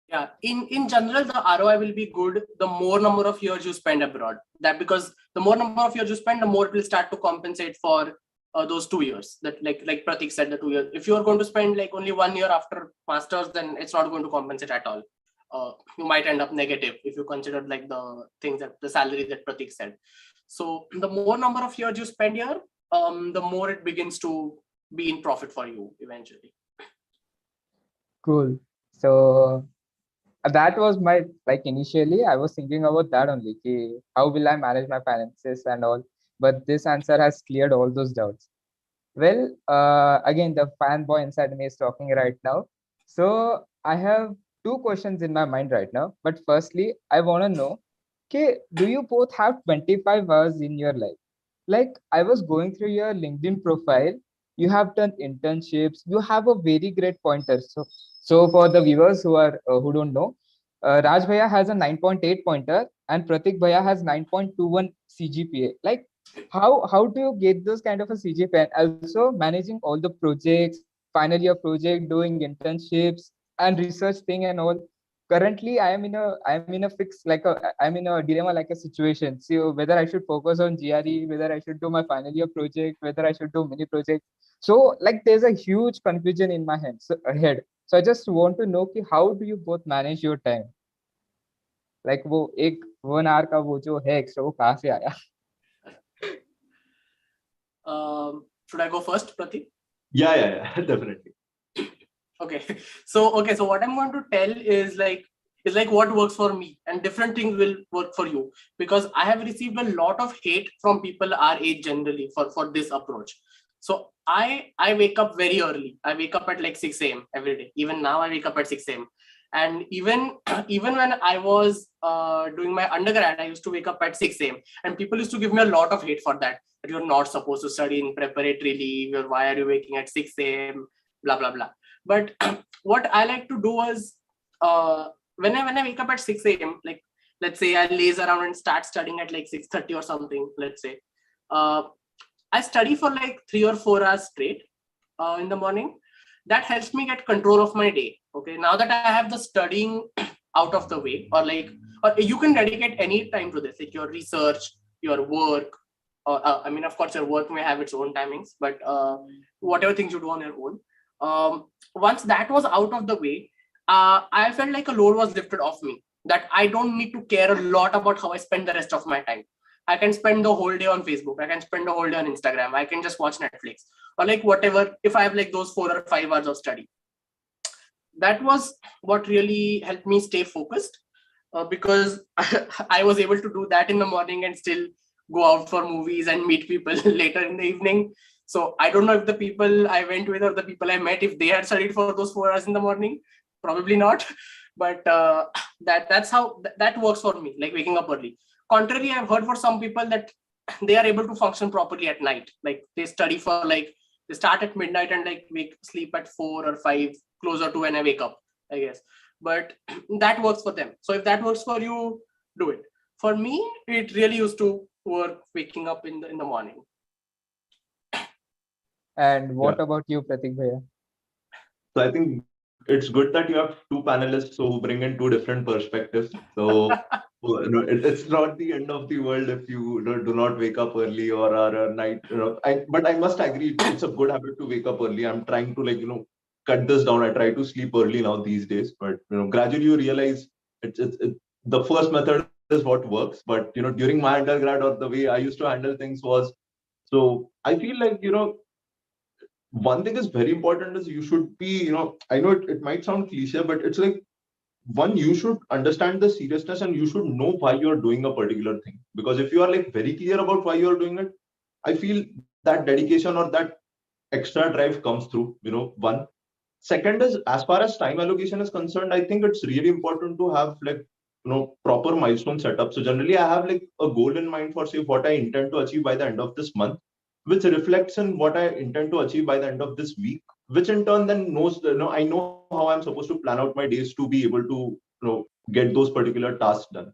Yeah, in general, the ROI will be good the more number of years you spend abroad. That because the more number of years you spend, the more it will start to compensate for those 2 years. That like Pratik said, the 2 years. If you are going to spend like only 1 year after masters, then it's not going to compensate at all. You might end up negative if you consider like the things that the salary that Pratik said. So the more number of years you spend here, the more it begins to be in profit for you eventually. Cool. So that was my, like, initially I was thinking about that only, how will I manage my finances and all, but this answer has cleared all those doubts. Well, again, the fanboy inside me is talking right now. So I have 2 questions in my mind right now, but firstly I want to know, do you both have 25 hours in your life? Like, I was going through your LinkedIn profile, you have done internships, you have a very great pointer. So for the viewers who don't know, Raj Bhaiya has a 9.8 pointer and Pratik Bhaiya has 9.21 CGPA. Like, How do you get those kind of a CGPA? And also managing all the projects, final year project, doing internships and research thing and all. Currently, I'm in a fix like I'm in a dilemma like a situation. So whether I should focus on GRE, whether I should do my final year project, whether I should do mini project. So like there's a huge confusion in my head. So I just want to know कि how do you both manage your time? Like वो एक 1 hour का वो जो है extra वो कहाँ से आया? Should I go first, Pratik? Yeah, definitely. Okay. So what I'm going to tell is like what works for me, and different things will work for you, because I have received a lot of hate from people our age generally for this approach. So I wake up very early. I wake up at like 6 a.m. every day. Even now I wake up at 6 a.m. And even when I was doing my undergrad, I used to wake up at 6 a.m. And people used to give me a lot of hate for that you're not supposed to study in preparatory leave, or why are you waking at 6 a.m., blah, blah, blah. But what I like to do is, when I wake up at 6 a.m., like, let's say I laze around and start studying at like 6:30 or something, let's say, I study for like 3 or 4 hours straight in the morning. That helps me get control of my day. Okay, now that I have the studying out of the way, or you can dedicate any time to this, like your research, your work, or I mean, of course, your work may have its own timings, but whatever things you do on your own. Once that was out of the way, I felt like a load was lifted off me, that I don't need to care a lot about how I spend the rest of my time. I can spend the whole day on Facebook. I can spend the whole day on Instagram. I can just watch Netflix, or like whatever, if I have like those 4 or 5 hours of study. That was what really helped me stay focused, because I was able to do that in the morning and still go out for movies and meet people later in the evening. So I don't know if the people I went with or the people I met, if they had studied for those 4 hours in the morning, probably not. But that's how that works for me, like waking up early. Contrary, I've heard for some people that they are able to function properly at night. Like they study for like, they start at midnight and like sleep at 4 or 5, closer to when I wake up, I guess. But that works for them. So if that works for you, do it. For me, it really used to work waking up in the morning. And what about you, Pratik Bhaiya? So I think it's good that you have two panelists who bring in two different perspectives. So it's not the end of the world if you do not wake up early or are a night. But I must agree, it's a good habit to wake up early. I'm trying to cut this down. I try to sleep early now these days, but gradually you realize it's the first method is what works. But during my undergrad, or the way I used to handle things was, so I feel like one thing is very important is you should be, I know it might sound cliche, but it's like, one, you should understand the seriousness and you should know why you're doing a particular thing. Because if you are like very clear about why you're doing it, I feel that dedication or that extra drive comes through, one. Second is, as far as time allocation is concerned, I think it's really important to have like, proper milestone setup. So generally I have like a goal in mind for say what I intend to achieve by the end of this month, which reflects in what I intend to achieve by the end of this week, which in turn then knows, I know how I'm supposed to plan out my days to be able to, get those particular tasks done.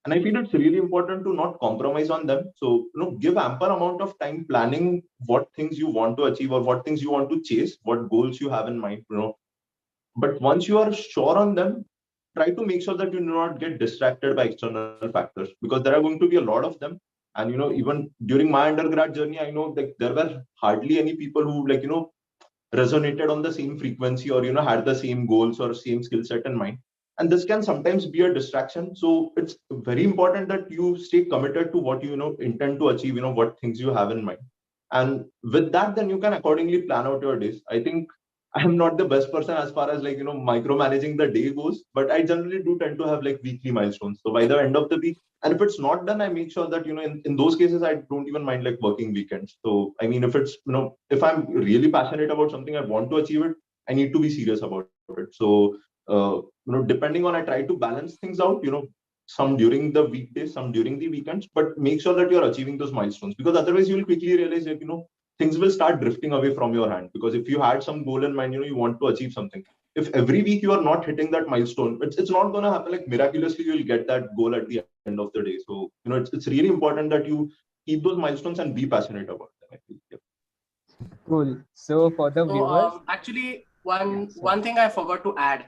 And I feel it's really important to not compromise on them. So, give ample amount of time planning what things you want to achieve or what things you want to chase, what goals you have in mind, But once you are sure on them, try to make sure that you do not get distracted by external factors, because there are going to be a lot of them. And even during my undergrad journey, I know that there were hardly any people who resonated on the same frequency or had the same goals or same skill set in mind. And this can sometimes be a distraction. So it's very important that you stay committed to what you intend to achieve, what things you have in mind. And with that, then you can accordingly plan out your days. I think I'm not the best person as far as micromanaging the day goes, but I generally do tend to have like weekly milestones. So by the end of the week, and if it's not done, I make sure that in those cases I don't even mind like working weekends. So I mean, if it's if I'm really passionate about something, I want to achieve it, I need to be serious about it. So depending on, I try to balance things out. Some during the weekdays, some during the weekends, but make sure that you're achieving those milestones, because otherwise you will quickly realize that things will start drifting away from your hand. Because if you had some goal in mind, you want to achieve something, if every week you are not hitting that milestone, it's not going to happen like miraculously you'll get that goal at the end of the day. So it's really important that you keep those milestones and be passionate about them. I feel. Yeah. Cool. So for the viewers, Actually, Yeah, one thing I forgot to add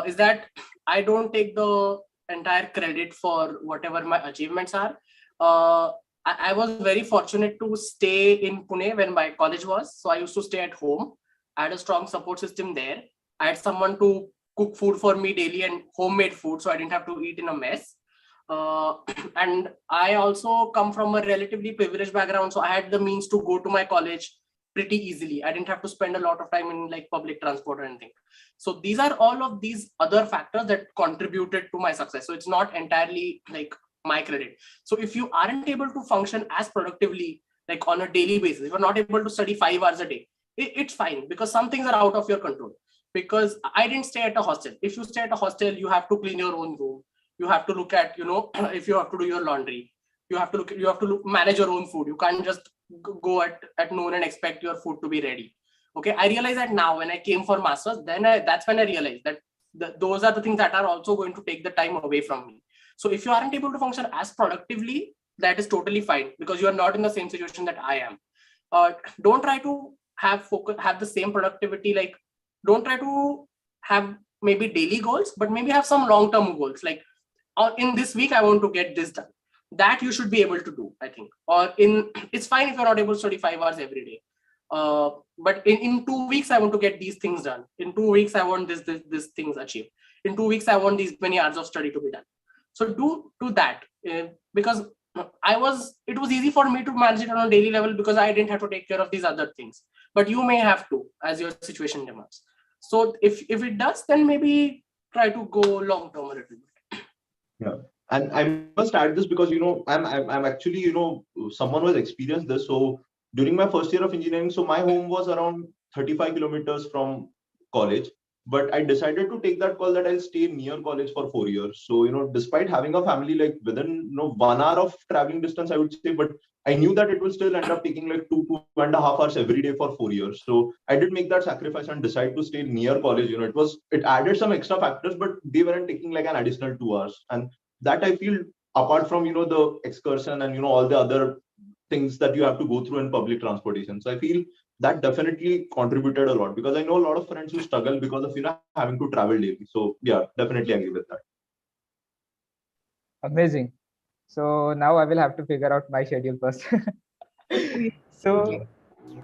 is that I don't take the entire credit for whatever my achievements are. I was very fortunate to stay in Pune when my college was. So I used to stay at home. I had a strong support system there. I had someone to cook food for me daily and homemade food, so I didn't have to eat in a mess. Uh, and I also come from a relatively privileged background, so I had the means to go to my college pretty easily. I didn't have to spend a lot of time in like public transport or anything. So these are all of these other factors that contributed to my success. So it's not entirely like my credit. So if you aren't able to function as productively, like on a daily basis, if you're not able to study 5 hours a day, it's fine, because some things are out of your control. Because I didn't stay at a hostel. If you stay at a hostel, you have to clean your own room. You have to look at, if you have to do your laundry, you have to manage your own food. You can't just go at noon and expect your food to be ready. Okay, I realize that now when I came for masters, that's when I realized that those are the things that are also going to take the time away from me. So if you aren't able to function as productively, that is totally fine, because you are not in the same situation that I am. Don't try to have the same productivity. Like, don't try to have maybe daily goals, but maybe have some long-term goals. Like, in this week, I want to get this done. That you should be able to do, I think. Or it's fine if you're not able to study 5 hours every day. But in 2 weeks, I want to get these things done. In 2 weeks, I want this things achieved. In 2 weeks, I want these many hours of study to be done. So do that, because it was easy for me to manage it on a daily level because I didn't have to take care of these other things. But you may have to, as your situation demands. So if it does, then maybe try to go long term a little bit. Yeah. And I must add this because, I'm actually, someone who has experienced this. So during my first year of engineering, so my home was around 35 kilometers from college, but I decided to take that call that I'll stay near college for 4 years. So, despite having a family like within, 1 hour of traveling distance, I would say, but I knew that it will still end up taking like 2.5 hours every day for 4 years. So I did make that sacrifice and decide to stay near college. It added some extra factors, but they weren't taking like an additional 2 hours. And that I feel, apart from the excursion and all the other things that you have to go through in public transportation. So I feel that definitely contributed a lot, because I know a lot of friends who struggle because of having to travel daily. So yeah, definitely agree with that. amazing. So now I will have to figure out my schedule first. so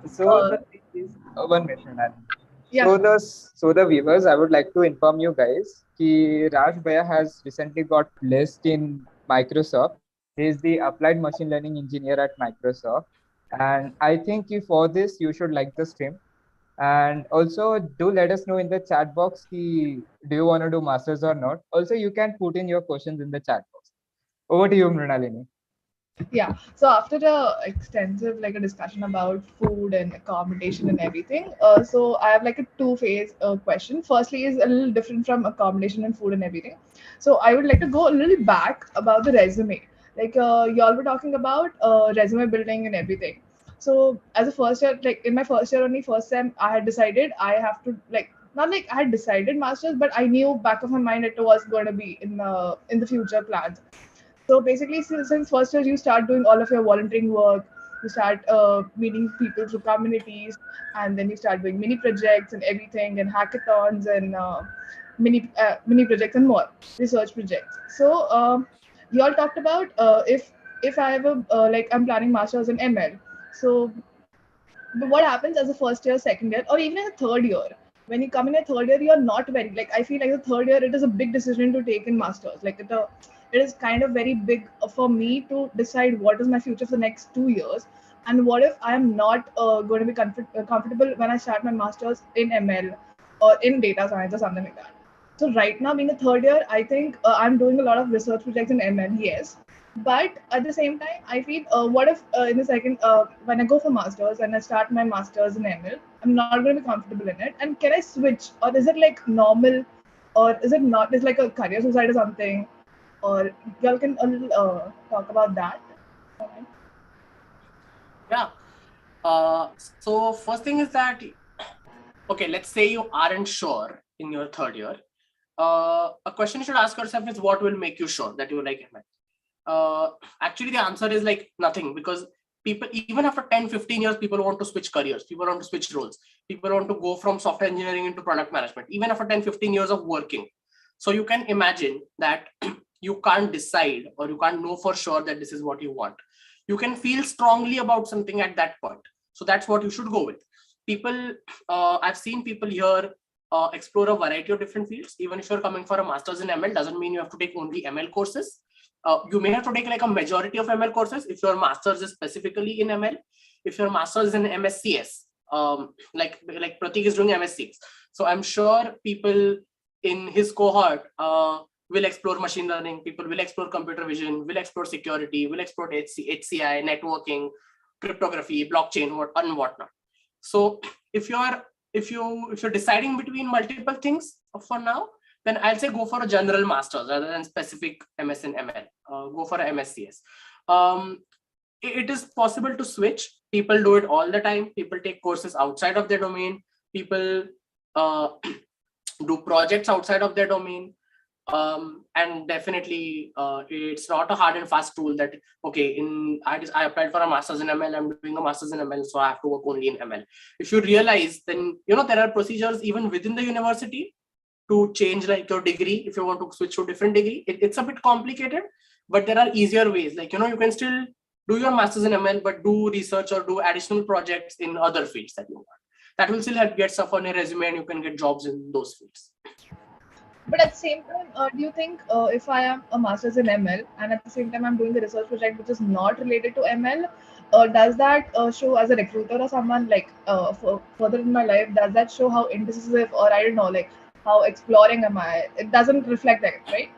the thing is, one minute, Mrinal. Yeah. So the viewers, I would like to inform you guys that Raj Bhaiya has recently got placed in Microsoft. He is the applied machine learning engineer at Microsoft. And I think for this, you should like the stream. And also do let us know in the chat box, do you want to do masters or not? Also, you can put in your questions in the chat box. Over to you, Mrinalini. Yeah. So after the extensive a discussion about food and accommodation and everything, so I have like a two-phase question. Firstly, is a little different from accommodation and food and everything. So I would like to go a little back about the resume. Like y'all were talking about resume building and everything. So as a first year, like in my first year only, first sem, I had decided I have to not like I had decided masters, but I knew back of my mind it was going to be in the future plans. So basically, since first year, you start doing all of your volunteering work. You start meeting people through communities, and then you start doing mini projects and everything, and hackathons and mini projects and more research projects. So you all talked about if I have I'm planning masters in ML. So but what happens as a first year, second year, or even in a third year? When you come in a third year, you're not very I feel like the third year it is a big decision to take in masters. It is kind of very big for me to decide what is my future for the next 2 years, and what if I am not going to be comfortable when I start my masters in ML or in data science or something like that. So right now, being a third year, I think I'm doing a lot of research projects in ML. Yes, but at the same time I feel what if in the second when I go for masters and I start my masters in ML, I'm not going to be comfortable in it, and can I switch, or is it like normal, or is it not, is like a career suicide or something, or y'all can talk about that? Yeah. So first thing is that, okay, let's say you aren't sure in your third year. A question you should ask yourself is, what will make you sure that you like ML? Actually, the answer is like nothing, because people, even after 10-15 years, people want to switch careers, people want to switch roles, people want to go from software engineering into product management, even after 10-15 years of working. So you can imagine that you can't decide, or you can't know for sure that this is what you want. You can feel strongly about something at that point. So that's what you should go with. People, I've seen people here explore a variety of different fields. Even if you're coming for a master's in ML, doesn't mean you have to take only ML courses. You may have to take like a majority of ML courses if your master's is specifically in ML. If your master's is in MSCS, like Pratik is doing MSCS. So I'm sure people in his cohort will explore machine learning, people will explore computer vision, will explore security, will explore HCI, networking, cryptography, blockchain, and whatnot. So if you're deciding between multiple things for now, then I'll say go for a general master's rather than specific MS in ML. Go for a MSCS. It is possible to switch. People do it all the time. People take courses outside of their domain. People do projects outside of their domain. And definitely it's not a hard and fast rule that, okay, I applied for a master's in ML, I'm doing a master's in ML, so I have to work only in ML. If you realize, then there are procedures even within the university to change like your degree. If you want to switch to a different degree, it's a bit complicated, but there are easier ways. Like, you can still do your master's in ML, but do research or do additional projects in other fields that you want. That will still help get stuff on your resume, and you can get jobs in those fields. But at the same time, do you think if I am a master's in ML and at the same time I'm doing a research project which is not related to ML, does that show as a recruiter or someone like further in my life, does that show how indecisive, or I don't know, like how exploring am I? It doesn't reflect that, right?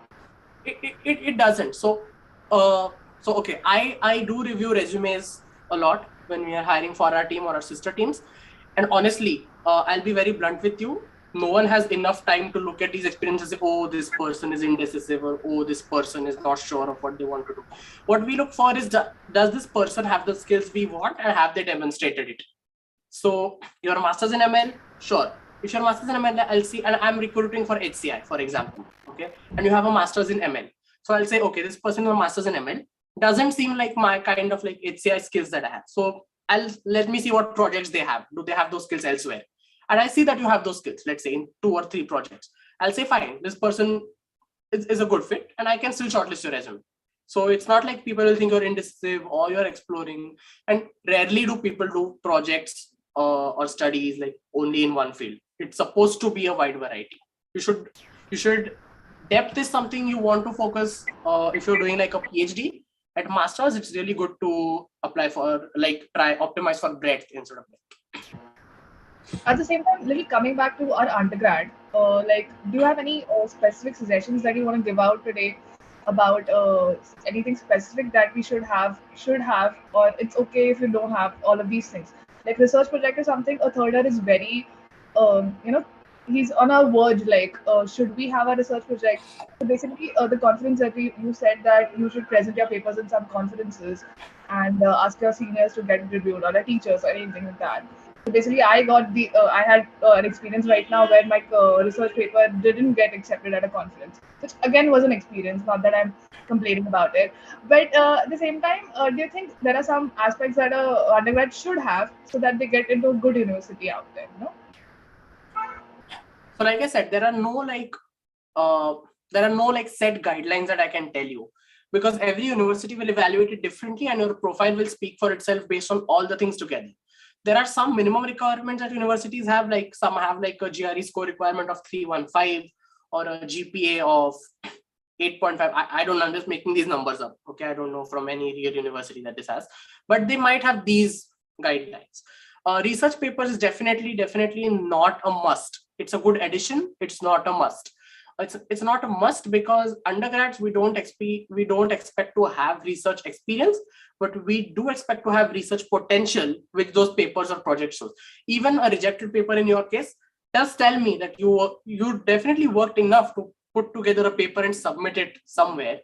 It doesn't. So okay, I do review resumes a lot when we are hiring for our team or our sister teams. And honestly, I'll be very blunt with you. No one has enough time to look at these experiences and say, oh, this person is indecisive, or oh, this person is not sure of what they want to do. What we look for is, does this person have the skills we want, and have they demonstrated it? So your master's in ML, sure. If your master's in ML, I'll see, and I'm recruiting for HCI, for example, okay? And you have a master's in ML. So I'll say, okay, this person with a master's in ML doesn't seem like my kind of like HCI skills that I have. So let me see what projects they have. Do they have those skills elsewhere? And I see that you have those skills, let's say in 2 or 3 projects. I'll say, fine, this person is a good fit, and I can still shortlist your resume. So it's not like people will think you're indecisive or you're exploring. And rarely do people do projects or studies like only in one field. It's supposed to be a wide variety. You should depth is something you want to focus. If you're doing like a PhD, at masters, it's really good to apply for, like, try optimize for breadth instead of depth. At the same time, little coming back to our undergrad, like, do you have any specific suggestions that you want to give out today about anything specific that we should have, or it's okay if you don't have all of these things? Like research project is something a third year is very, he's on our verge, like, should we have a research project? So basically, the conference that you said that you should present your papers in some conferences and ask your seniors to get it reviewed, or the teachers, or anything like that. So basically, I had an experience right now where my research paper didn't get accepted at a conference, which again was an experience. Not that I'm complaining about it, but at the same time, do you think there are some aspects that a undergrad should have so that they get into a good university out there? No. So, like I said, there are no set guidelines that I can tell you, because every university will evaluate it differently, and your profile will speak for itself based on all the things together. There are some minimum requirements that universities have, like some have like a GRE score requirement of 315 or a GPA of 8.5. I don't know, I'm just making these numbers up. Okay, I don't know from any real university that this has, but they might have these guidelines. Research papers is definitely not a must. It's a good addition. It's not a must. It's not a must because undergrads, we don't expect to have research experience, but we do expect to have research potential, which those papers or projects shows. Even a rejected paper in your case does tell me that you definitely worked enough to put together a paper and submit it somewhere,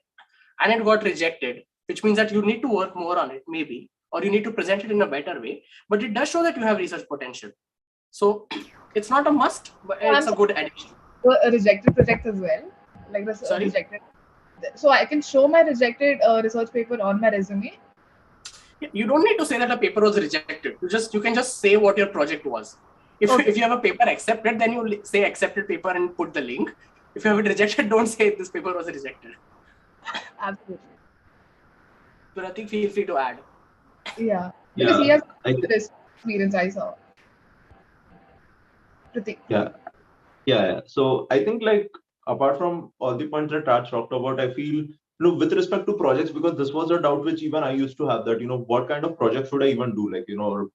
and it got rejected, which means that you need to work more on it, maybe, or you need to present it in a better way, but it does show that you have research potential. So it's not a must, but it's a good addition. A rejected project as well, like the rejected. So I can show my rejected research paper on my resume. You don't need to say that a paper was rejected. You can just say what your project was. If you have a paper accepted, then you say accepted paper and put the link. If you have it rejected, don't say this paper was rejected. Absolutely. Pratik, feel free to add. Yeah. Because he has this experience, I saw. Pratik. Yeah. So I think like apart from all the points that Raj talked about, I feel with respect to projects, because this was a doubt which even I used to have, that what kind of project should I even do, like or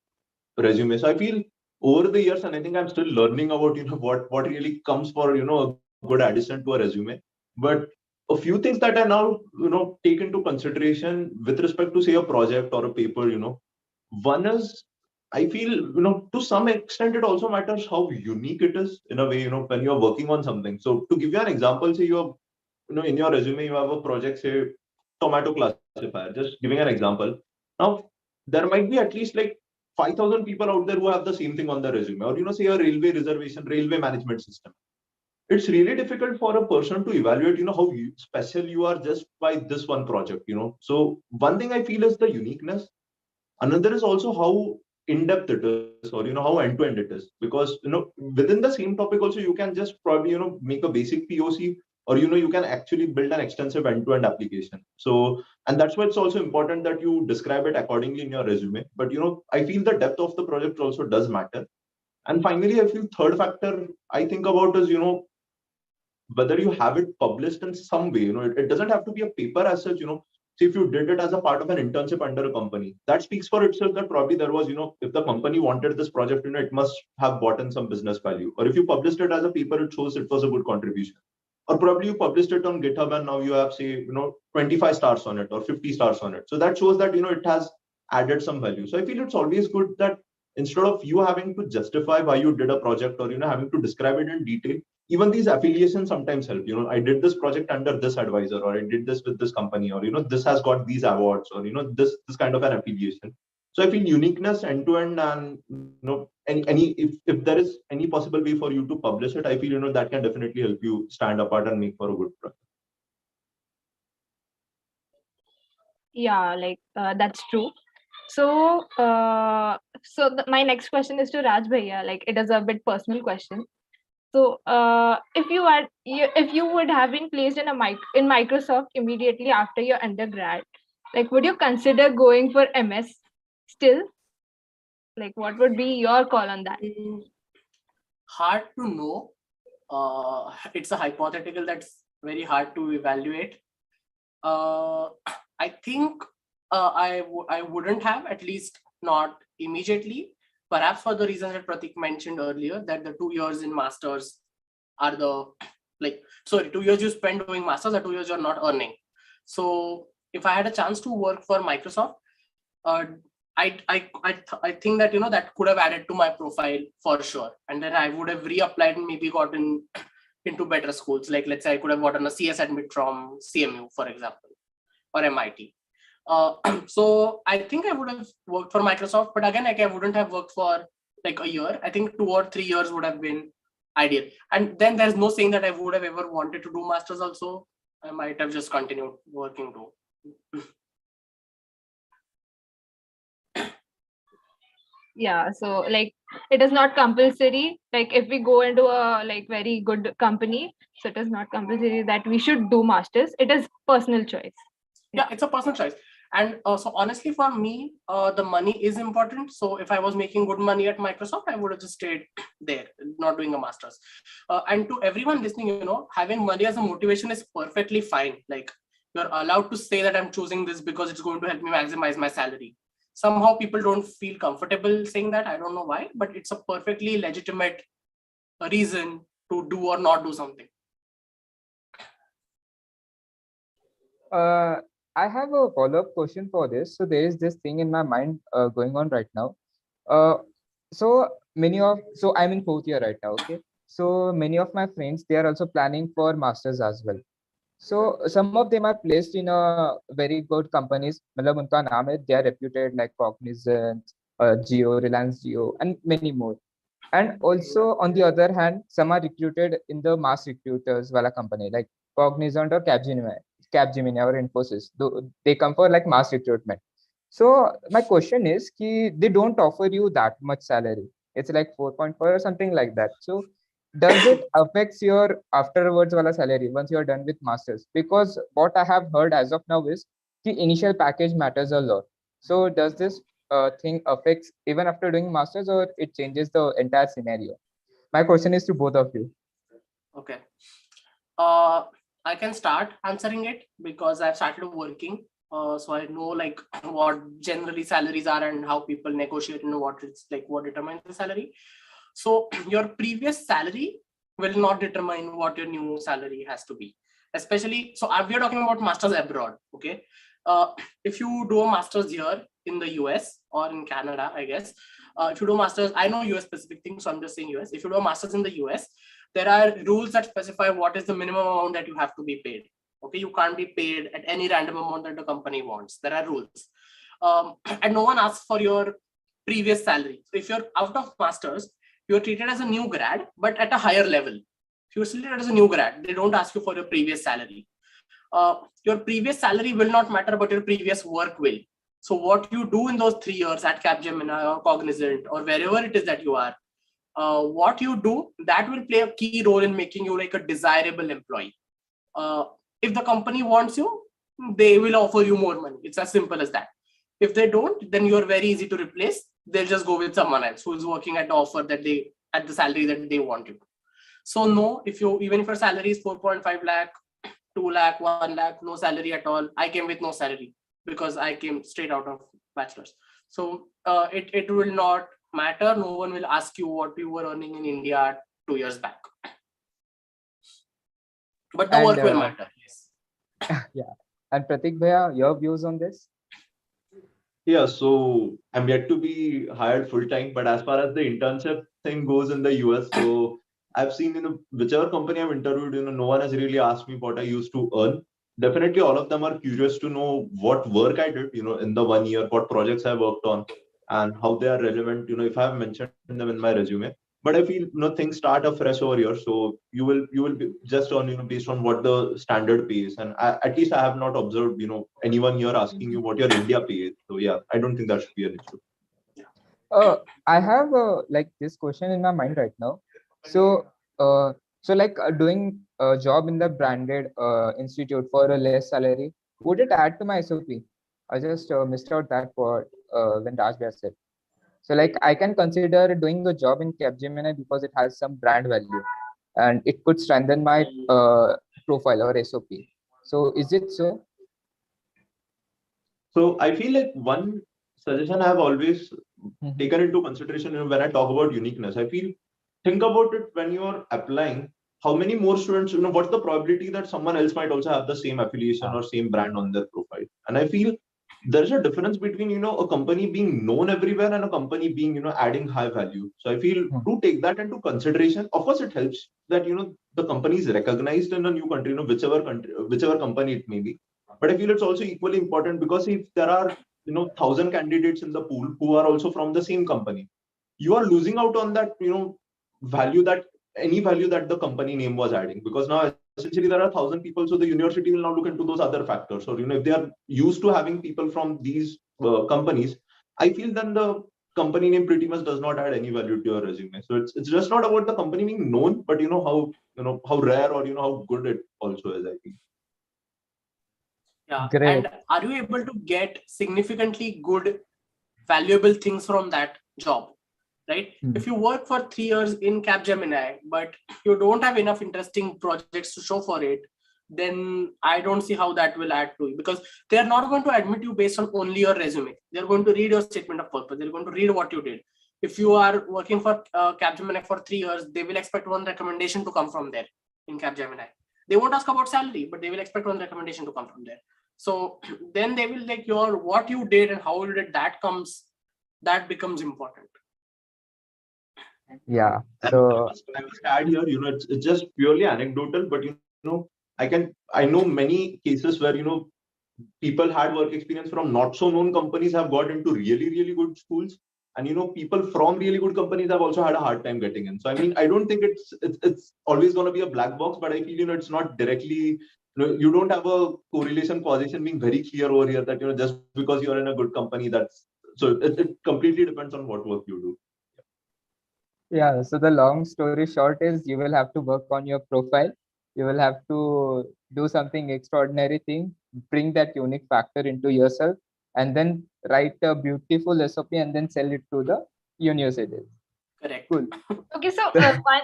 resume. So I feel over the years, and I think I'm still learning about what really comes for a good addition to a resume. But a few things that I now take into consideration with respect to say a project or a paper. One is, I feel, to some extent, it also matters how unique it is in a way, when you're working on something. So to give you an example, say you're, in your resume, you have a project, say, tomato classifier, just giving an example. Now, there might be at least like 5,000 people out there who have the same thing on their resume, or, say a railway reservation, railway management system. It's really difficult for a person to evaluate, how special you are just by this one project. So one thing I feel is the uniqueness. Another is also how in-depth it is, or how end-to-end it is, because within the same topic also you can just probably make a basic POC, or you can actually build an extensive end-to-end application. So, and that's why it's also important that you describe it accordingly in your resume. But I feel the depth of the project also does matter. And finally, I feel third factor I think about is whether you have it published in some way. It doesn't have to be a paper as such. See, if you did it as a part of an internship under a company, that speaks for itself that probably there was, if the company wanted this project, it must have brought in some business value. Or if you published it as a paper, it shows it was a good contribution. Or probably you published it on GitHub and now you have, say, 25 stars on it or 50 stars on it. So that shows that, it has added some value. So I feel it's always good that instead of you having to justify why you did a project, or, having to describe it in detail, even these affiliations sometimes help. I did this project under this advisor, or I did this with this company, or this has got these awards, or this kind of an affiliation. So I feel uniqueness end to end, and any if there is any possible way for you to publish it, I feel that can definitely help you stand apart and make for a good project. Yeah, like that's true. So, my next question is to Raj Bhaiya. Like, it is a bit personal question. So, if you would have been placed in in Microsoft immediately after your undergrad, like, would you consider going for MS still? Like, what would be your call on that? Hard to know. It's a hypothetical that's very hard to evaluate. I think I wouldn't have, at least not immediately. Perhaps for the reasons that Pratik mentioned earlier, that the 2 years in masters are 2 years you spend doing masters, or 2 years you're not earning. So if I had a chance to work for Microsoft, I think that that could have added to my profile for sure, and then I would have reapplied and maybe gotten into better schools. Like, let's say I could have gotten a CS admit from CMU, for example, or MIT. So I think I would have worked for Microsoft, but again, like, I wouldn't have worked for like a year. I think 2 or 3 years would have been ideal. And then there's no saying that I would have ever wanted to do masters also. I might have just continued working too. Yeah, so like it is not compulsory. Like, if we go into a like very good company, so it is not compulsory that we should do masters. It is personal choice. Yeah, it's a personal choice. And so honestly, for me, the money is important. So if I was making good money at Microsoft, I would have just stayed there, not doing a master's. And to everyone listening, having money as a motivation is perfectly fine. Like, you're allowed to say that I'm choosing this because it's going to help me maximize my salary. Somehow people don't feel comfortable saying that. I don't know why, but it's a perfectly legitimate reason to do or not do something. I have a follow-up question for this. So there is this thing in my mind going on right now. So I'm in 4th year right now. Okay. So many of my friends, they are also planning for masters as well. So some of them are placed in a very good companies. मतलब उनका नाम है, they are reputed like Cognizant, Geo, Reliance Geo, and many more. And also on the other hand, some are recruited in the mass recruiters wala company like Cognizant or Capgemini. Capgemini or Infosys. They come for like mass recruitment. So my question is, they don't offer you that much salary. It's like 4.4 or something like that. So does it affects your afterwards wala salary once you're done with masters? Because what I have heard as of now is the initial package matters a lot. So does this thing affects even after doing masters, or it changes the entire scenario? My question is to both of you. Okay. I can start answering it because I've started working. So I know like what generally salaries are and how people negotiate and what it's like, what determines the salary. So your previous salary will not determine what your new salary has to be. Especially, so we are talking about masters abroad. Okay. If you do a masters here in the US or in Canada, I guess, if you do masters, I know US specific things, so I'm just saying US. If you do a masters in the US, there are rules that specify what is the minimum amount that you have to be paid. Okay, you can't be paid at any random amount that the company wants. There are rules, and no one asks for your previous salary. So if you're out of masters, you're treated as a new grad, but at a higher level. If you're treated as a new grad, they don't ask you for your previous salary. Your previous salary will not matter, but your previous work will. So what you do in those 3 years at Capgemini or Cognizant or wherever it is that you are, what you do, that will play a key role in making you like a desirable employee. If the company wants you, they will offer you more money. It's as simple as that. If they don't, then you're very easy to replace. They'll just go with someone else who's working at the offer that at the salary that they want you. So no, even if your salary is 4.5 lakh, 2 lakh, 1 lakh, no salary at all. I came with no salary because I came straight out of bachelor's. So it will not matter. No one will ask you what you were earning in India 2 years back. But the work will matter. Yes. Yeah. And Pratik Bhaiya, your views on this? Yeah, so I'm yet to be hired full time, but as far as the internship thing goes in the US, so I've seen, whichever company I've interviewed, no one has really asked me what I used to earn. Definitely, all of them are curious to know what work I did, in the 1 year, what projects I worked on, and how they are relevant, if I've mentioned them in my resume. But I feel, things start afresh over here, so you will be just on, based on what the standard pay is. And at least I have not observed, anyone here asking you what your India pay is. So yeah, I don't think that should be an issue. I have like this question in my mind right now. So, doing a job in the branded institute for a less salary, would it add to my SOP? I just missed out that part when Raj said. So, like, I can consider doing a job in Capgemini because it has some brand value, and it could strengthen my profile or SOP. So, is it so? So I feel like one suggestion I have always taken into consideration when I talk about uniqueness. I feel, think about it when you're applying. How many more students, what's the probability that someone else might also have the same affiliation or same brand on their profile? And I feel there's a difference between, a company being known everywhere and a company being, adding high value. So I feel to take that into consideration. Of course, it helps that, the company is recognized in a new country, whichever company it may be. But I feel it's also equally important because if there are, 1,000 candidates in the pool who are also from the same company, you are losing out on that, value that any value that the company name was adding, because now essentially there are 1,000 people. So the university will now look into those other factors. Or, if they are used to having people from these companies, I feel then the company name pretty much does not add any value to your resume. So it's just not about the company being known, but how rare or how good it also is, I think. Yeah. Great. And are you able to get significantly good, valuable things from that job? Right? If you work for 3 years in Capgemini, but you don't have enough interesting projects to show for it, then I don't see how that will add to you, because they are not going to admit you based on only your resume. They're going to read your statement of purpose. They're going to read what you did. If you are working for Capgemini for 3 years, they will expect one recommendation to come from there in Capgemini. They won't ask about salary, but they will expect one recommendation to come from there. So then they will like what you did and how you did, that becomes important. Yeah. So I must add here, it's just purely anecdotal, but I know many cases where people had work experience from not so known companies have got into really, really good schools, and people from really good companies have also had a hard time getting in. So I mean, I don't think it's always going to be a black box, but I feel it's not directly You don't have a correlation causation being very clear over here that just because you're in a good company, that's so it completely depends on what work you do. Yeah, so the long story short is you will have to work on your profile. You will have to do something extraordinary thing, bring that unique factor into yourself, and then write a beautiful SOP and then sell it to the universities. Correct. Cool. Okay, so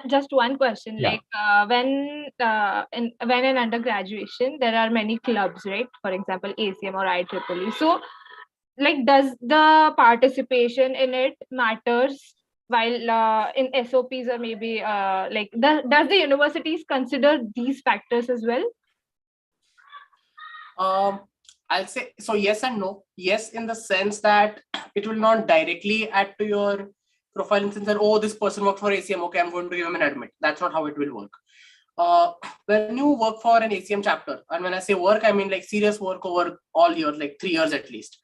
just one question. Yeah. Like when in undergraduation, there are many clubs, right? For example, ACM or IEEE. So, like, does the participation in it matters while in SOPs, or maybe like does the universities consider these factors as well? I'll say so yes and no. Yes, in the sense that it will not directly add to your profile in the sense that, oh, this person worked for ACM, okay, I'm going to give him an admit. That's not how it will work. When you work for an ACM chapter, and when I say work, I mean like serious work over all years, like 3 years at least.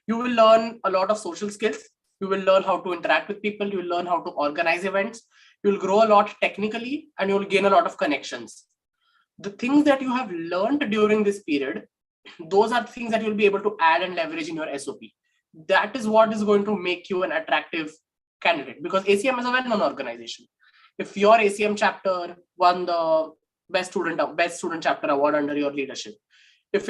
You will learn a lot of social skills. You will learn how to interact with people. You will learn how to organize events. You will grow a lot technically, and you will gain a lot of connections. The things that you have learned during this period, those are things that you'll be able to add and leverage in your SOP. That is what is going to make you an attractive candidate, because ACM is a well-known organization. If your ACM chapter won the best student chapter award under your leadership, if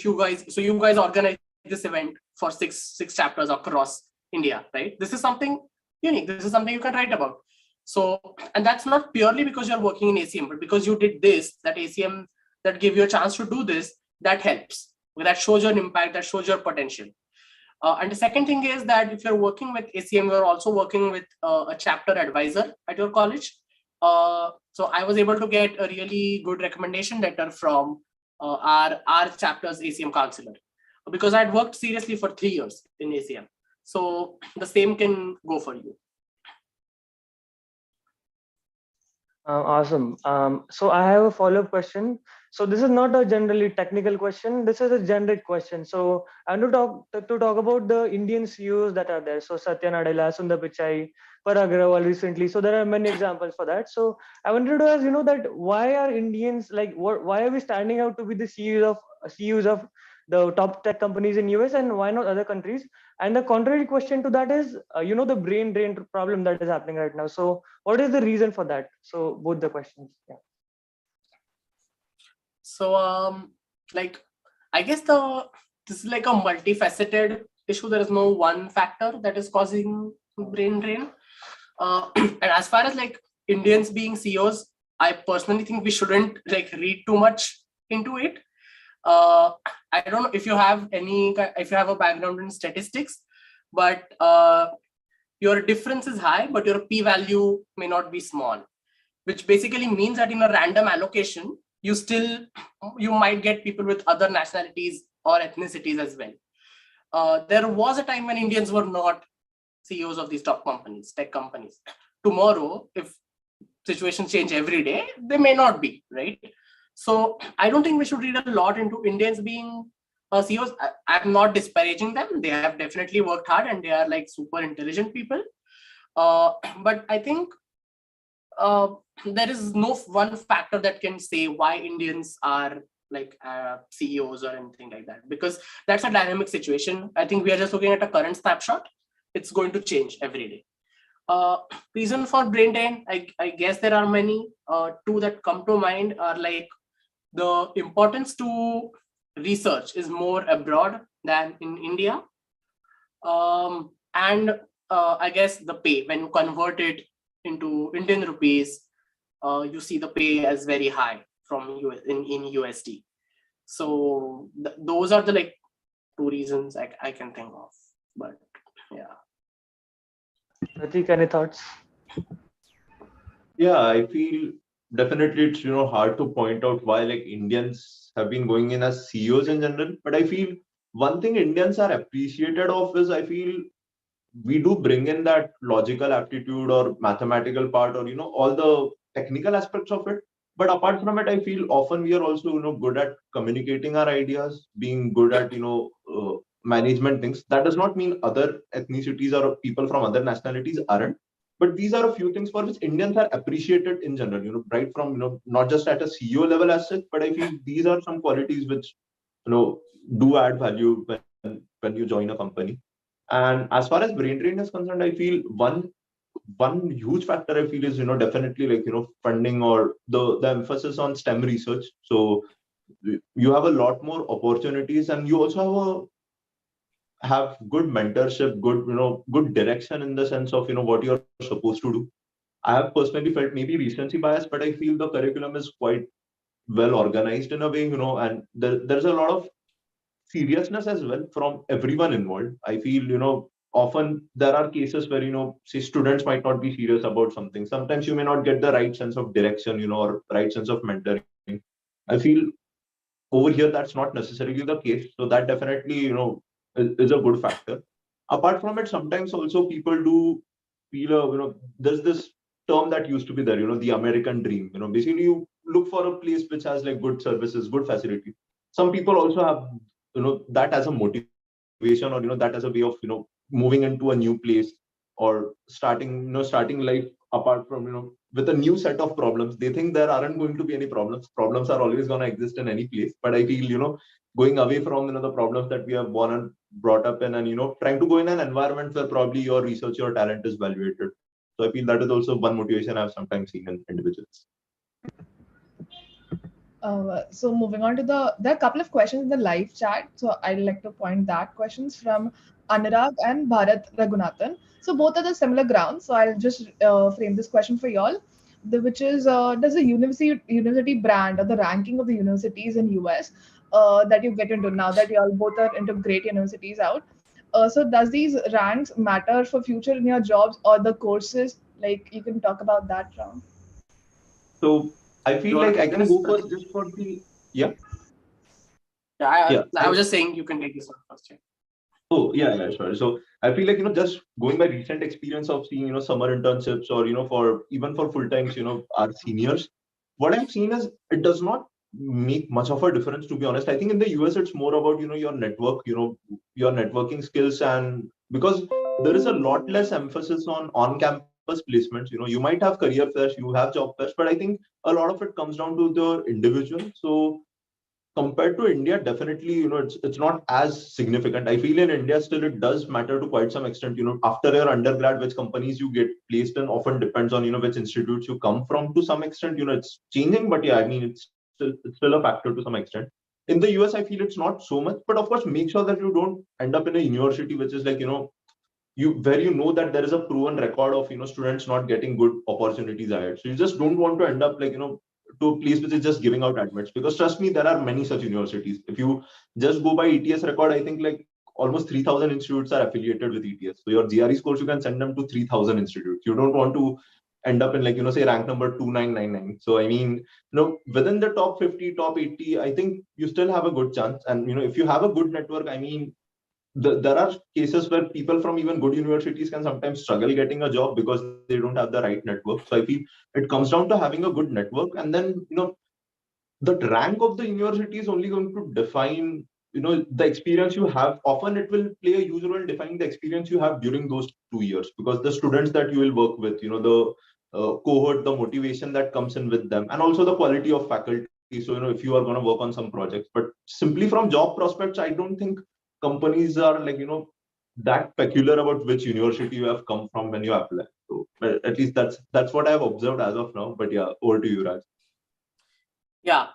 you guys organize this event for six chapters across India, right? This is something unique. This is something you can write about. So, and that's not purely because you're working in ACM, but because you did this, that ACM that gave you a chance to do this, that helps. That shows your impact, that shows your potential. And the second thing is that if you're working with ACM, you're also working with a chapter advisor at your college. So I was able to get a really good recommendation letter from our chapter's ACM counselor, because I'd worked seriously for 3 years in ACM. So the same can go for you. Awesome. So I have a follow-up question. So this is not a generally technical question. This is a generic question. So I want to talk about the Indian CEOs that are there. So Satya Nadella, Sundar Pichai, Parag Agrawal recently. So there are many examples for that. So I wanted to ask, that why are Indians why are we standing out to be the CEOs of the top tech companies in US, and why not other countries? And the contrary question to that is, the brain drain problem that is happening right now. So what is the reason for that? So both the questions. Yeah. So I guess this is like a multifaceted issue. There is no one factor that is causing brain drain. And as far as like Indians being CEOs, I personally think we shouldn't read too much into it. I don't know if you have a background in statistics, but your difference is high, but your p-value may not be small, which basically means that in a random allocation, you might get people with other nationalities or ethnicities as well. There was a time when Indians were not CEOs of these top companies, tech companies. Tomorrow, if situations change every day, they may not be, right? So I don't think we should read a lot into Indians being CEOs. I'm not disparaging them. They have definitely worked hard and they are like super intelligent people. But I think there is no one factor that can say why Indians are like CEOs or anything like that, because that's a dynamic situation. I think we are just looking at a current snapshot. It's going to change every day. Reason for brain drain, I guess there are many. Two that come to mind are like the importance to research is more abroad than in India. And I guess the pay, when you convert it into Indian rupees, you see the pay as very high from in USD. So those are the like two reasons I can think of. But yeah. Pratik, any thoughts? Yeah, I feel definitely it's hard to point out why like Indians have been going in as CEOs in general. But I feel one thing Indians are appreciated of is I feel we do bring in that logical aptitude or mathematical part or all the technical aspects of it. But apart from it, I feel often we are also good at communicating our ideas, being good at management things. That does not mean other ethnicities or people from other nationalities aren't. But these are a few things for which Indians are appreciated in general, right from, not just at a CEO level as such, but I feel these are some qualities which, do add value when you join a company. And as far as brain drain is concerned, I feel one huge factor I feel is, definitely like, funding or the emphasis on STEM research. So you have a lot more opportunities, and you also have good mentorship, good direction in the sense of, what you're supposed to do. I have personally felt maybe recency bias, but I feel the curriculum is quite well organized in a way, and there's a lot of seriousness as well from everyone involved. I feel, often there are cases where, say students might not be serious about something. Sometimes you may not get the right sense of direction, or right sense of mentoring. I feel over here, that's not necessarily the case. So that definitely, is a good factor. Apart from it, sometimes also people do feel, there's this term that used to be there, the American dream. Basically you look for a place which has like good services, good facility. Some people also have, that as a motivation, or, that as a way of, moving into a new place or starting life apart from, with a new set of problems. They think there aren't going to be any problems. Problems are always going to exist in any place. But I feel, going away from, the problems that we have born and brought up in, and, trying to go in an environment where probably your research, your talent is valuated. So I feel that is also one motivation I've sometimes seen in individuals. So moving on to there are a couple of questions in the live chat. So I'd like to point that questions from Anurag and Bharat Raghunathan. So both are the similar grounds. So I'll just frame this question for y'all, which is, does the university brand or the ranking of the universities in US that you get into now that y'all both are into great universities out? So does these ranks matter for future in your jobs or the courses? Like you can talk about that, Ram. So I feel like I can go first just for the I was just saying you can take this one first. Yeah. Oh, yeah, sure. So I feel like, just going by recent experience of seeing, summer internships or, for even for full times, our seniors, what I've seen is it does not make much of a difference, to be honest. I think in the US, it's more about, your network, your networking skills. And because there is a lot less emphasis on campus placements, you might have career fairs, you have job fairs, but I think a lot of it comes down to the individual. So compared to India, definitely, it's not as significant. I feel in India still it does matter to quite some extent. After your undergrad, which companies you get placed in often depends on, which institutes you come from to some extent. It's changing, but yeah, I mean, it's still a factor to some extent. In the US, I feel it's not so much, but of course, make sure that you don't end up in a university which is like, where that there is a proven record of, students not getting good opportunities ahead. So you just don't want to end up like, to a place which is just giving out admits, because trust me, there are many such universities. If you just go by ETS record, I think like almost 3,000 institutes are affiliated with ETS. So your GRE scores, you can send them to 3,000 institutes. You don't want to end up in like, say rank number 2999. So I mean, within the top 50, top 80, I think you still have a good chance. And, if you have a good network, I mean, there are cases where people from even good universities can sometimes struggle getting a job because they don't have the right network. So I feel it comes down to having a good network, and then the rank of the university is only going to define the experience you have. Often it will play a huge role in defining the experience you have during those 2 years, because the students that you will work with, the cohort, the motivation that comes in with them, and also the quality of faculty. So if you are going to work on some projects, but simply from job prospects, I don't think companies are like that peculiar about which university you have come from when you apply. So at least that's what I've observed as of now. But yeah, over to you, Raj. Yeah,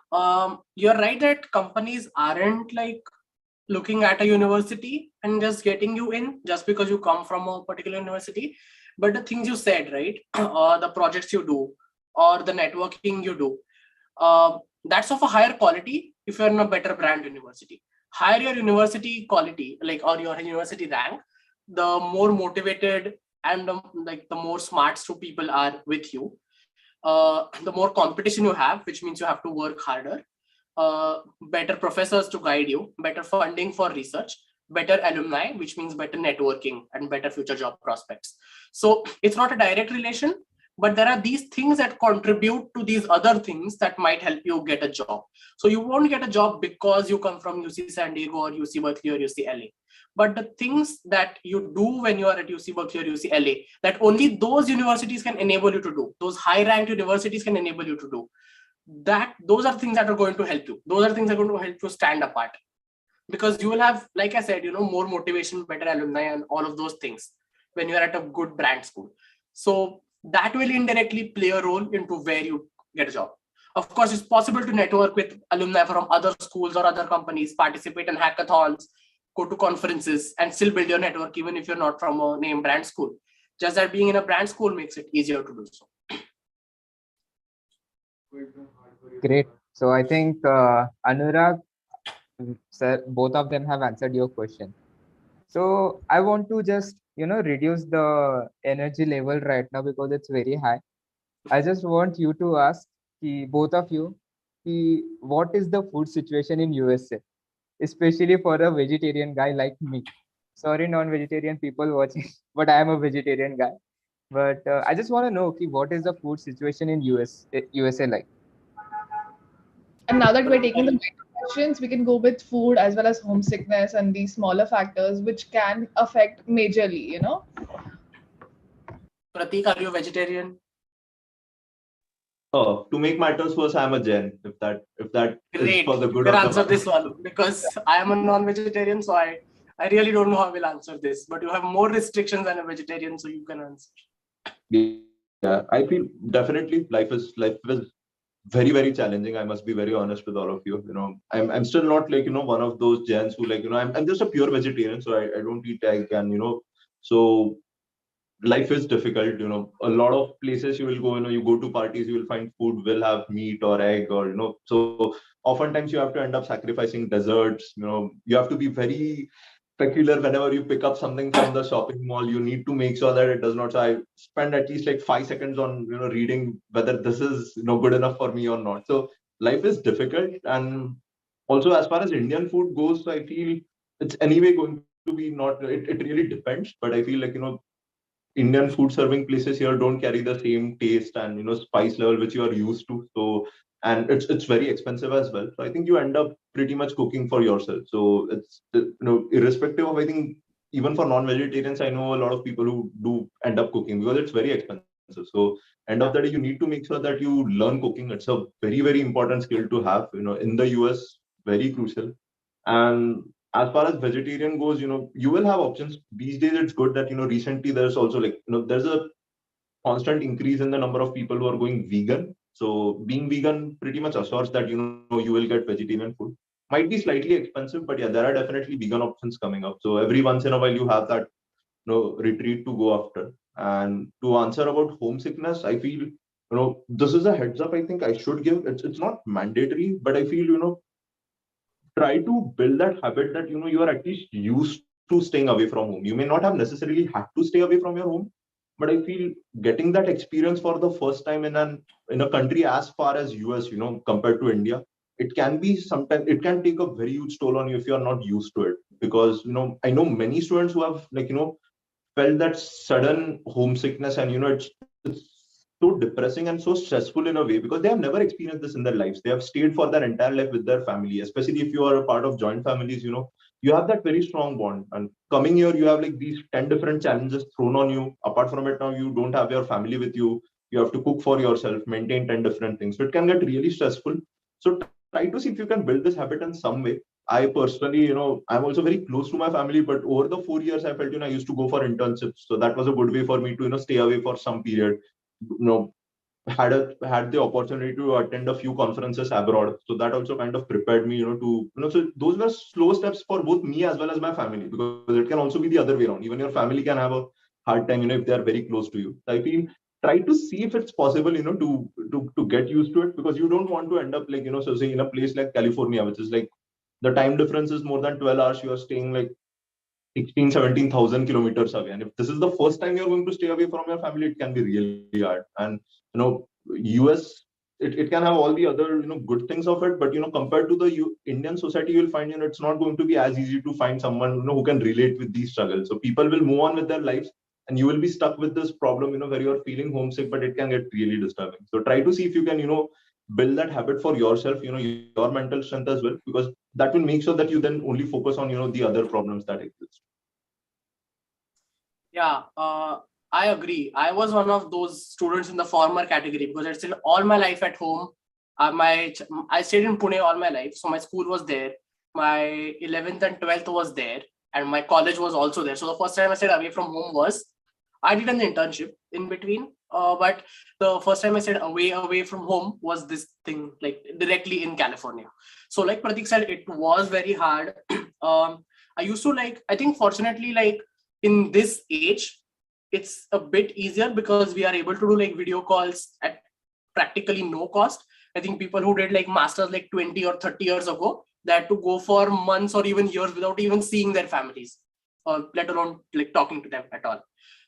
you're right that companies aren't like looking at a university and just getting you in just because you come from a particular university. But the things you said, right, the projects you do or the networking you do, that's of a higher quality if you're in a better brand university. Higher your university quality, like, or your university rank, the more motivated and the more smart people are with you. The more competition you have, which means you have to work harder. Better professors to guide you, better funding for research, better alumni, which means better networking and better future job prospects. So it's not a direct relation, but there are these things that contribute to these other things that might help you get a job. So you won't get a job because you come from UC San Diego or UC Berkeley or UC LA. But the things that you do when you are at UC Berkeley or UC LA, that only those universities can enable you to do, those high-ranked universities can enable you to do, those are things that are going to help you. Those are things that are going to help you stand apart. Because you will have, like I said, more motivation, better alumni, and all of those things when you're at a good brand school. So that will indirectly play a role into where you get a job. Of course, it's possible to network with alumni from other schools or other companies, participate in hackathons, go to conferences, and still build your network, even if you're not from a name brand school. Just that being in a brand school makes it easier to do so. Great. So I think Anurag, sir, both of them have answered your question. So I want to just, reduce the energy level right now because it's very high. I just want you to ask both of you, what is the food situation in USA, especially for a vegetarian guy like me. Sorry, non-vegetarian people watching, but I am a vegetarian guy. But I just want to know, what is the food situation in USA like? And now that we're taking the bigger questions, we can go with food as well as homesickness and these smaller factors which can affect majorly, Pratik, are you a vegetarian? Oh, to make matters worse, I'm a Jain. If that Great. is for the good You can of answer the this one because I am a non-vegetarian, so I really don't know how I will answer this. But you have more restrictions than a vegetarian, so you can answer. Yeah, I feel definitely life is very, very challenging. I must be very honest with all of you. I'm still not like one of those Jains who I'm just a pure vegetarian, so I don't eat egg, and so life is difficult. A lot of places you will go, you go to parties, you will find food will have meat or egg, or so oftentimes you have to end up sacrificing desserts. You have to be very peculiar whenever you pick up something from the shopping mall. You need to make sure that it does not. So I spend at least like 5 seconds on reading whether this is good enough for me or not. So life is difficult. And also, as far as Indian food goes, I feel it's anyway going to be not. It really depends, but I feel like Indian food serving places here don't carry the same taste and spice level which you are used to. So, and it's very expensive as well. So I think you end up pretty much cooking for yourself. So it's irrespective of, I think, even for non-vegetarians, I know a lot of people who do end up cooking because it's very expensive. So end of the day, you need to make sure that you learn cooking. It's a very, very important skill to have. In the US, very crucial. And as far as vegetarian goes, you will have options. These days, it's good that, recently there's also there's a constant increase in the number of people who are going vegan. So being vegan pretty much assures that, you will get vegetarian food. Might be slightly expensive, but yeah, there are definitely vegan options coming up. So every once in a while, you have that, retreat to go after. And to answer about homesickness, I feel, this is a heads up I think I should give. It's not mandatory, but I feel, try to build that habit that you are at least used to staying away from home. You may not have necessarily had to stay away from your home, but I feel getting that experience for the first time in a country as far as US, compared to India, it can be sometimes, it can take a very huge toll on you if you are not used to it. Because I know many students who have felt that sudden homesickness, and it's so depressing and so stressful in a way because they have never experienced this in their lives. They have stayed for their entire life with their family, especially if you are a part of joint families. You have that very strong bond, and coming here you have like these 10 different challenges thrown on you. Apart from it, now you don't have your family with you. You have to cook for yourself, maintain 10 different things, so it can get really stressful. So try to see if you can build this habit in some way. I personally, I'm also very close to my family, but over the 4 years, I felt, I used to go for internships. So that was a good way for me to, stay away for some period. Had the opportunity to attend a few conferences abroad. So that also kind of prepared me, to, so those were slow steps for both me as well as my family, because it can also be the other way around. Even your family can have a hard time, if they are very close to you. So I feel, try to see if it's possible, to get used to it, because you don't want to end up like, so say in a place like California, which is like the time difference is more than 12 hours. You are staying like 17,000 kilometers away. And if this is the first time you're going to stay away from your family, it can be really hard. And, US, it can have all the other, good things of it. But, compared to the Indian society, you'll find, it's not going to be as easy to find someone, who can relate with these struggles. So people will move on with their lives. and you will be stuck with this problem, where you're feeling homesick, but it can get really disturbing. So try to see if you can, build that habit for yourself, your mental strength as well, because that will make sure that you then only focus on, the other problems that exist. Yeah, I agree. I was one of those students in the former category because I stayed all my life at home. I stayed in Pune all my life, so my school was there. My 11th and 12th was there, and my college was also there. So the first time I stayed away from home was I did an internship in between, but the first time I stayed away from home was this thing, like directly in California. So like Pratik said, it was very hard. I used to I think fortunately, in this age, it's a bit easier because we are able to do video calls at practically no cost. I think people who did masters 20 or 30 years ago, they had to go for months or even years without even seeing their families, or let alone talking to them at all.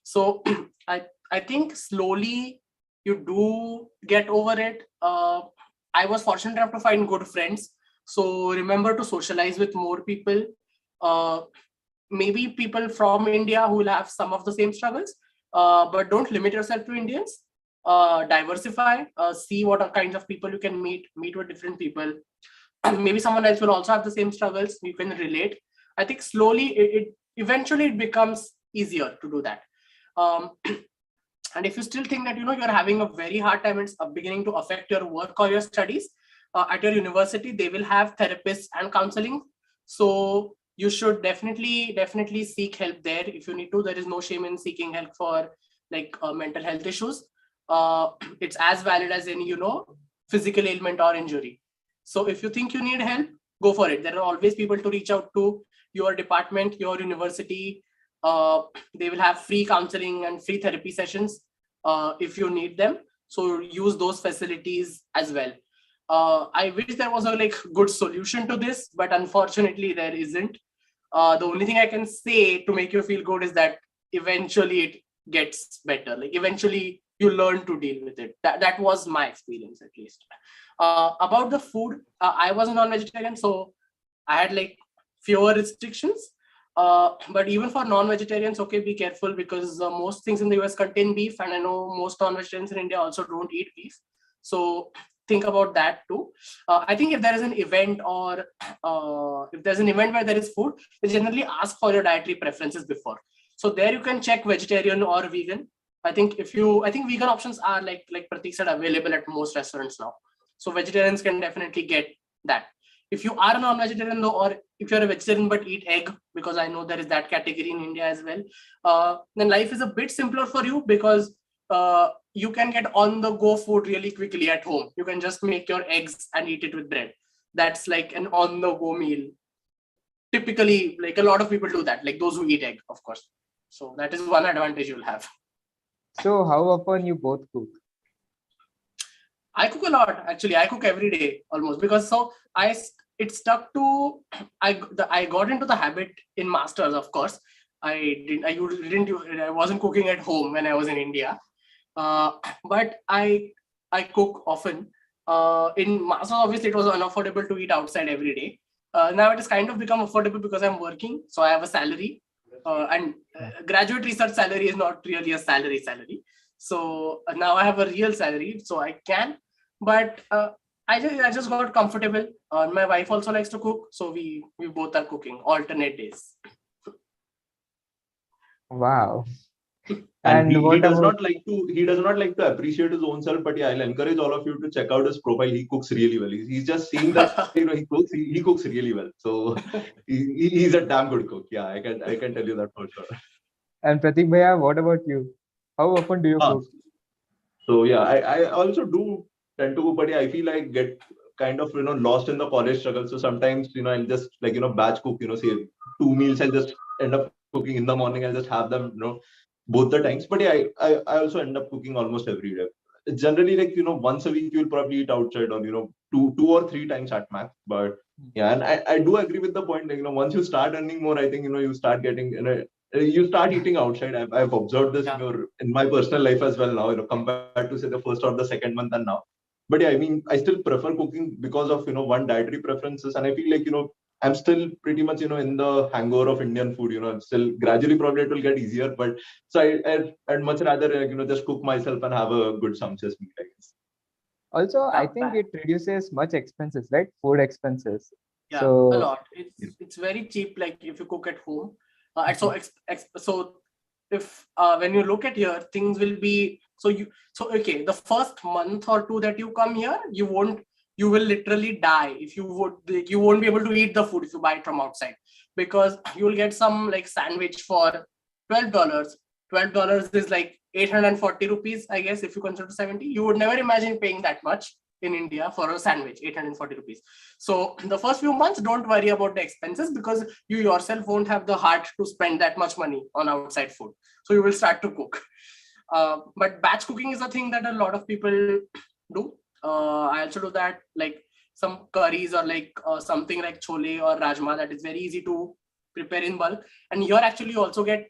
So I think slowly you do get over it. I was fortunate enough to find good friends. So remember to socialize with more people. Maybe people from India who will have some of the same struggles, but don't limit yourself to Indians. Diversify, see what kinds of people you can meet with different people. Maybe someone else will also have the same struggles. You can relate. I think slowly it eventually it becomes easier to do that. And if you still think that you're having a very hard time, it's beginning to affect your work or your studies, at your university they will have therapists and counseling. So you should definitely seek help there if you need to. There is no shame in seeking help for mental health issues. It's as valid as any physical ailment or injury. So if you think you need help, go for it. There are always people to reach out to. Your department, your university, they will have free counseling and free therapy sessions if you need them. So use those facilities as well. I wish there was a good solution to this, but unfortunately there isn't. The only thing I can say to make you feel good is that eventually it gets better. Eventually you learn to deal with it. That was my experience, at least. About the food, I was a non-vegetarian, so I had fewer restrictions. But even for non-vegetarians, okay, be careful because most things in the US contain beef, and I know most non-vegetarians in India also don't eat beef. So think about that too. I think if there is an event or if there's an event where there is food, they generally ask for your dietary preferences before. So there you can check vegetarian or vegan. I think vegan options are like Pratik said, available at most restaurants now. So vegetarians can definitely get that. If you are a non-vegetarian though, or if you're a vegetarian but eat egg, because I know there is that category in India as well, then life is a bit simpler for you because you can get on the go food really quickly at home. You can just make your eggs and eat it with bread. That's like an on the go meal. Typically, a lot of people do that, those who eat egg, of course. So that is one advantage you'll have. So how often you both cook? I cook a lot, actually. I cook every day almost because it stuck to, I got into the habit in masters, of course. I wasn't cooking at home when I was in India, but I cook often. In masters, obviously, it was unaffordable to eat outside every day. Now it has kind of become affordable because I'm working, so I have a salary, and graduate research salary is not really a salary. So now I have a real salary, so I can. But I just got comfortable. My wife also likes to cook, so we both are cooking alternate days. Wow. And he does about... not like to appreciate his own self, but yeah, I'll encourage all of you to check out his profile. He cooks really well. He's just saying that he cooks really well. So he's a damn good cook. Yeah, I can tell you that for sure. And Pratik Bhaiya, what about you? How often do you cook? So yeah, I also do tend to cook, but yeah, I feel I get kind of lost in the college struggle. So sometimes I'll just batch cook. Say 2 meals, I'll just end up cooking in the morning. I'll just have them both the times. But yeah, I also end up cooking almost every day. Generally, once a week you'll probably eat outside, or two or three times at max. But yeah, and I do agree with the point. Once you start earning more, I think you start getting you start eating outside. I've observed this in my personal life as well now. Compared to say the first or the second month and now. But yeah, I mean, I still prefer cooking because of one, dietary preferences, and I feel I'm still pretty much, in the hangover of Indian food, still gradually probably it will get easier, but so I'd much rather, just cook myself and have a good sumptuous meal, I guess. Also, I Yeah, think it reduces much expenses, right? Food expenses. yeah, a So lot. It's very cheap, like if you cook at home. And so so if when you look at here, things will be so okay. The first month or two that you come here, you will literally die if you would, like, you won't be able to eat the food if you buy it from outside, because you will get some like sandwich for $12. $12 is like 840 rupees, I guess, if you consider 70. You would never imagine paying that much in India for a sandwich, 840 rupees. So the first few months, don't worry about the expenses, because you yourself won't have the heart to spend that much money on outside food. So you will start to cook. But batch cooking is a thing that a lot of people do. I also do that, like some curries or like something like chole or rajma that is very easy to prepare in bulk. And here actually you also get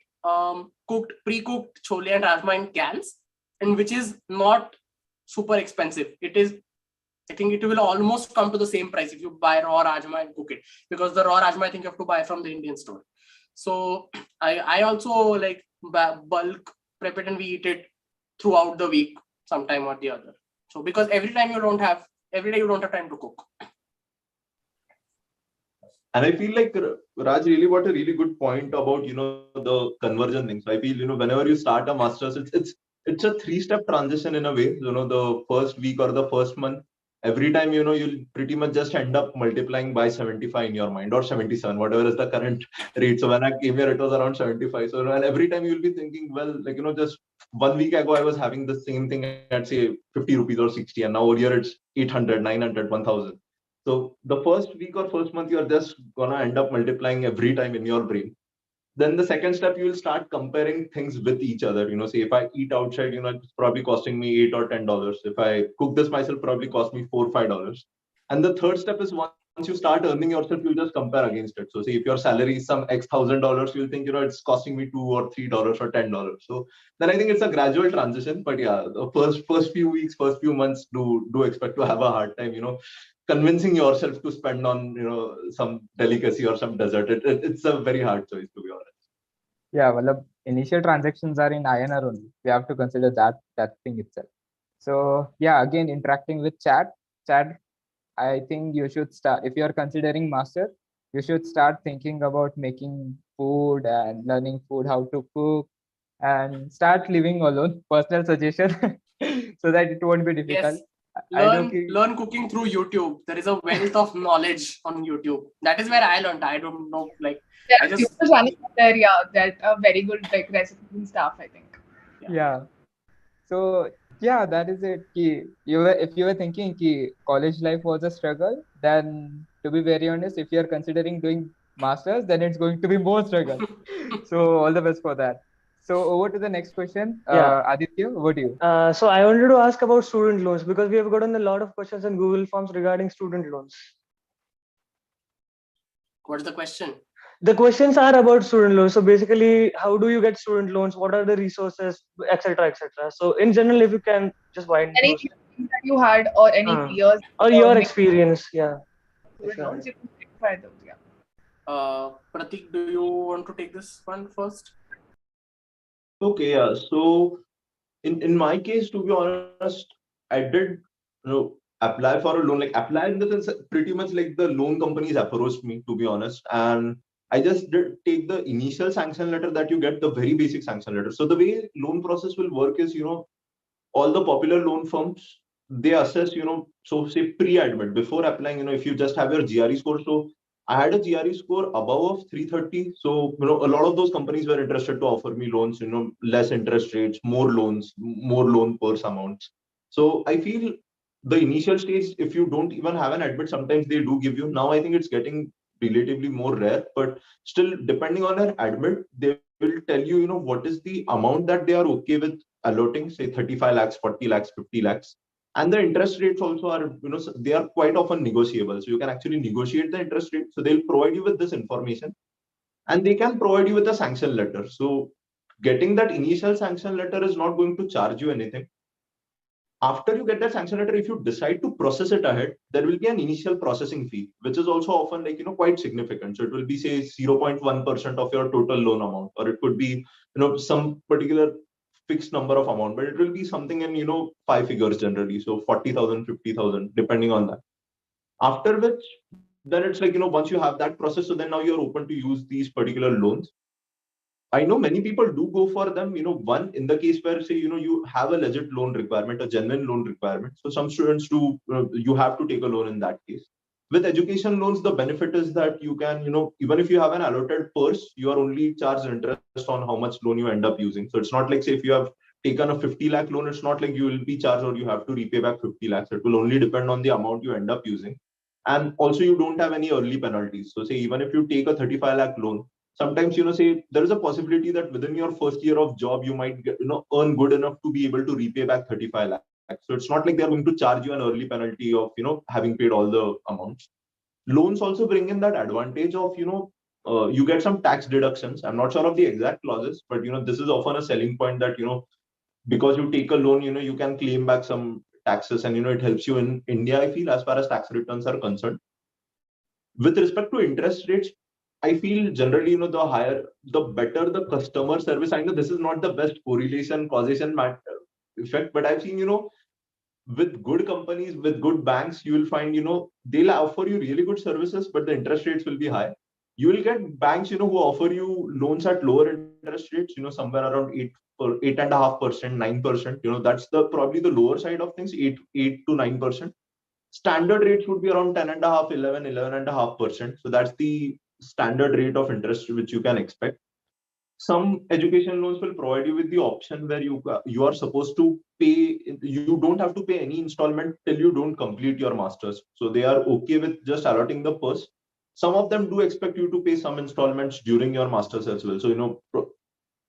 pre-cooked chole and rajma in cans, and which is not super expensive. It is, I think it will almost come to the same price if you buy raw rajma and cook it, because the raw rajma I think you have to buy from the Indian store. So I also like bulk prep it and we eat it throughout the week, sometime or the other. So because every day you don't have time to cook. And I feel like Raj really got a really good point about, the conversion thing. So I feel, whenever you start a master's, it's a 3-step transition in a way. The first week or the first month, every time, you'll pretty much just end up multiplying by 75 in your mind, or 77, whatever is the current rate. So when I came here, it was around 75. So and every time you'll be thinking, well, like, just 1 week ago, I was having the same thing at say 50 rupees or 60, and now over here it's 800, 900, 1000. So the first week or first month, you're just gonna end up multiplying every time in your brain. Then the second step, you will start comparing things with each other. Say if I eat outside, it's probably costing me $8 or $10. If I cook this myself, probably cost me $4 or $5. And the third step is, once you start earning yourself, you'll just compare against it. So say if your salary is some X $1,000, you'll think, it's costing me $2 or $3 or $10. So then I think it's a gradual transition. But yeah, the first few weeks, first few months do expect to have a hard time, convincing yourself to spend on some delicacy or some dessert. It's a very hard choice, to be honest. yeah, well, initial transactions are in INR only. We have to consider that thing itself. So yeah, again, interacting with Chad, I think you should start, if you are considering master, you should start thinking about making food and learning food, how to cook, and start living alone. Personal suggestion, so that it won't be difficult. Yes. Learn cooking through YouTube. There is a wealth of knowledge on YouTube. That is where I learned. I don't know, like There I are just tutors running there, that are very good, like recipes and stuff, I think. Yeah. So yeah, that is it. If you were thinking college life was a struggle, then to be very honest, if you are considering doing masters, then it's going to be more struggle. So all the best for that. So over to the next question. Yeah. Aditya, over to you. So I wanted to ask about student loans, because we have gotten a lot of questions in Google Forms regarding student loans. What's the question? The questions are about student loans. So basically, how do you get student loans? What are the resources, etc., etc. So in general, if you can just widen Any those. experience that you had, or any peers, or your make experience, yeah. student loans, you can clarify those. Yeah. Pratik, do you want to take this one first? Okay, yeah. So in my case, to be honest, I did apply for a loan. Like apply in the sense, pretty much like the loan companies approached me, to be honest, and I just did take the initial sanction letter that you get, the very basic sanction letter. So the way loan process will work is, all the popular loan firms, they assess, so say pre-admit, before applying, if you just have your GRE score. So I had a GRE score above of 330. So, a lot of those companies were interested to offer me loans, less interest rates, more loans, more loan purse amounts. So I feel the initial stage, if you don't even have an admit, sometimes they do give you. Now I think it's getting relatively more rare, but still, depending on an admit, they will tell you, what is the amount that they are okay with allotting, say 35 lakhs, 40 lakhs, 50 lakhs. And the interest rates also are, they are quite often negotiable. So you can actually negotiate the interest rate. So they'll provide you with this information, and they can provide you with a sanction letter. So getting that initial sanction letter is not going to charge you anything. After you get that sanction letter, if you decide to process it ahead, there will be an initial processing fee, which is also often quite significant. So it will be say 0.1% of your total loan amount, or it could be some particular fixed number of amount, but it will be something in 5 figures generally. So 40,000, 50,000, depending on that. After which, then it's once you have that process, so then now you're open to use these particular loans. I know many people do go for them, one in the case where say, you have a legit loan requirement, a genuine loan requirement. So some students do, you have to take a loan in that case. With education loans, the benefit is that you can, even if you have an allotted purse, you are only charged interest on how much loan you end up using. So it's not like, say, if you have taken a 50 lakh loan, it's not like you will be charged or you have to repay back 50 lakhs. It will only depend on the amount you end up using. And also you don't have any early penalties. So say, even if you take a 35 lakh loan, sometimes say there is a possibility that within your first year of job you might get, earn good enough to be able to repay back 35 lakhs. So it's not like they're going to charge you an early penalty of having paid all the amounts. Loans also bring in that advantage of you get some tax deductions. I'm not sure of the exact clauses, but this is often a selling point that because you take a loan, you can claim back some taxes, and it helps you in India, I feel, as far as tax returns are concerned. With respect to interest rates, I feel generally, the higher, the better the customer service. I know this is not the best correlation, causation effect, but I've seen, with good companies, with good banks, you will find, they'll offer you really good services, but the interest rates will be high. You will get banks, who offer you loans at lower interest rates, somewhere around 8.5%, 9%. That's probably the lower side of things, 8 to 9%. Standard rates would be around 10.5, 11.5%. So that's the standard rate of interest which you can expect. Some education loans will provide you with the option where you are supposed to pay. You don't have to pay any installment till you don't complete your masters. So they are okay with just allotting the purse. Some of them do expect you to pay some installments during your masters as well. So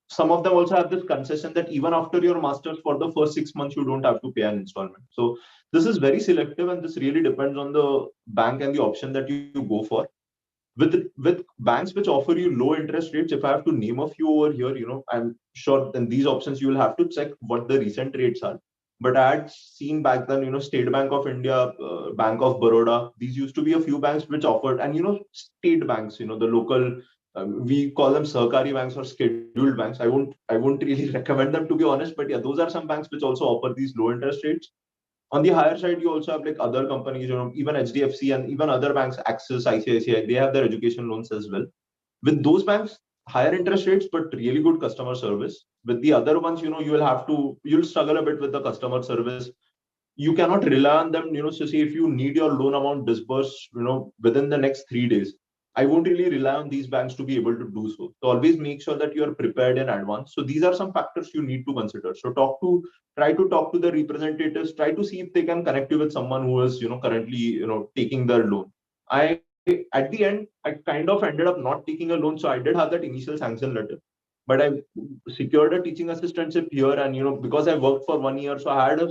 some of them also have this concession that even after your masters, for the first 6 months, you don't have to pay an installment. So this is very selective, and this really depends on the bank and the option that you go for. With banks which offer you low interest rates, if I have to name a few over here, I'm sure then these options you will have to check what the recent rates are. But I had seen back then, State Bank of India, Bank of Baroda, these used to be a few banks which offered, and state banks, the local, we call them Sahkari banks or scheduled banks. I won't really recommend them, to be honest, but yeah, those are some banks which also offer these low interest rates. On the higher side, you also have other companies, even HDFC and even other banks, Axis, ICICI, they have their education loans as well. With those banks, higher interest rates, but really good customer service. With the other ones, you'll struggle a bit with the customer service. You cannot rely on them, so say if you need your loan amount disbursed, within the next 3 days, I won't really rely on these banks to be able to do so. So always make sure that you are prepared in advance. So these are some factors you need to consider. So try to talk to the representatives, try to see if they can connect you with someone who is, currently, taking their loan. At the end, I kind of ended up not taking a loan. So I did have that initial sanction letter, but I secured a teaching assistantship here. And, because I worked for 1 year, so I had a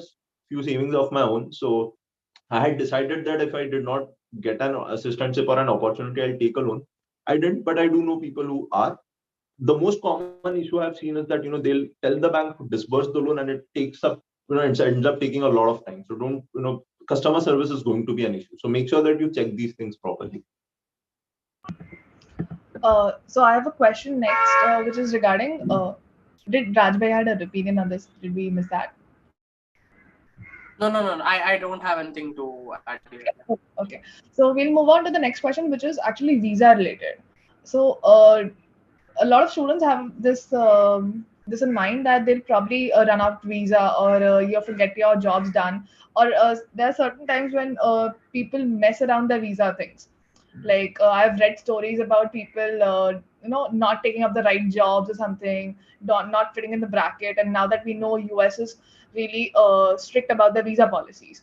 few savings of my own. So I had decided that if I did not get an assistantship or an opportunity, I'll take a loan. I didn't, but I do know people who are. The most common issue I've seen is that, they'll tell the bank to disburse the loan, and it takes up, it ends up taking a lot of time. So don't, customer service is going to be an issue. So make sure that you check these things properly. So I have a question next, which is regarding, did Rajbhai had an opinion on this? Did we miss that? No. I don't have anything to add here. Okay. So we'll move on to the next question, which is actually visa related. So a lot of students have this in mind that they'll probably run out visa, or you have to get your jobs done, or there are certain times when people mess around the visa things. Like I've read stories about people not taking up the right jobs or something, not fitting in the bracket, and now that we know US is really strict about the visa policies,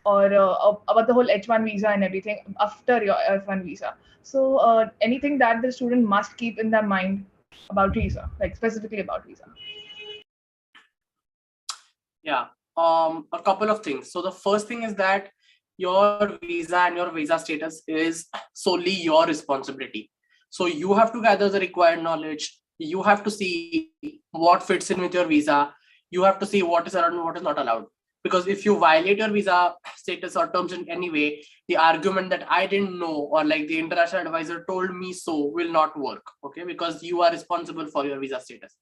or about the whole H1 visa and everything after your F1 visa. So anything that the student must keep in their mind about visa, like specifically about visa? Yeah, a couple of things. So the first thing is that your visa and your visa status is solely your responsibility. So you have to gather the required knowledge. You have to see what fits in with your visa. You have to see what is allowed and what is not allowed. Because if you violate your visa status or terms in any way, the argument that I didn't know or like the international advisor told me so will not work. Okay, because you are responsible for your visa status.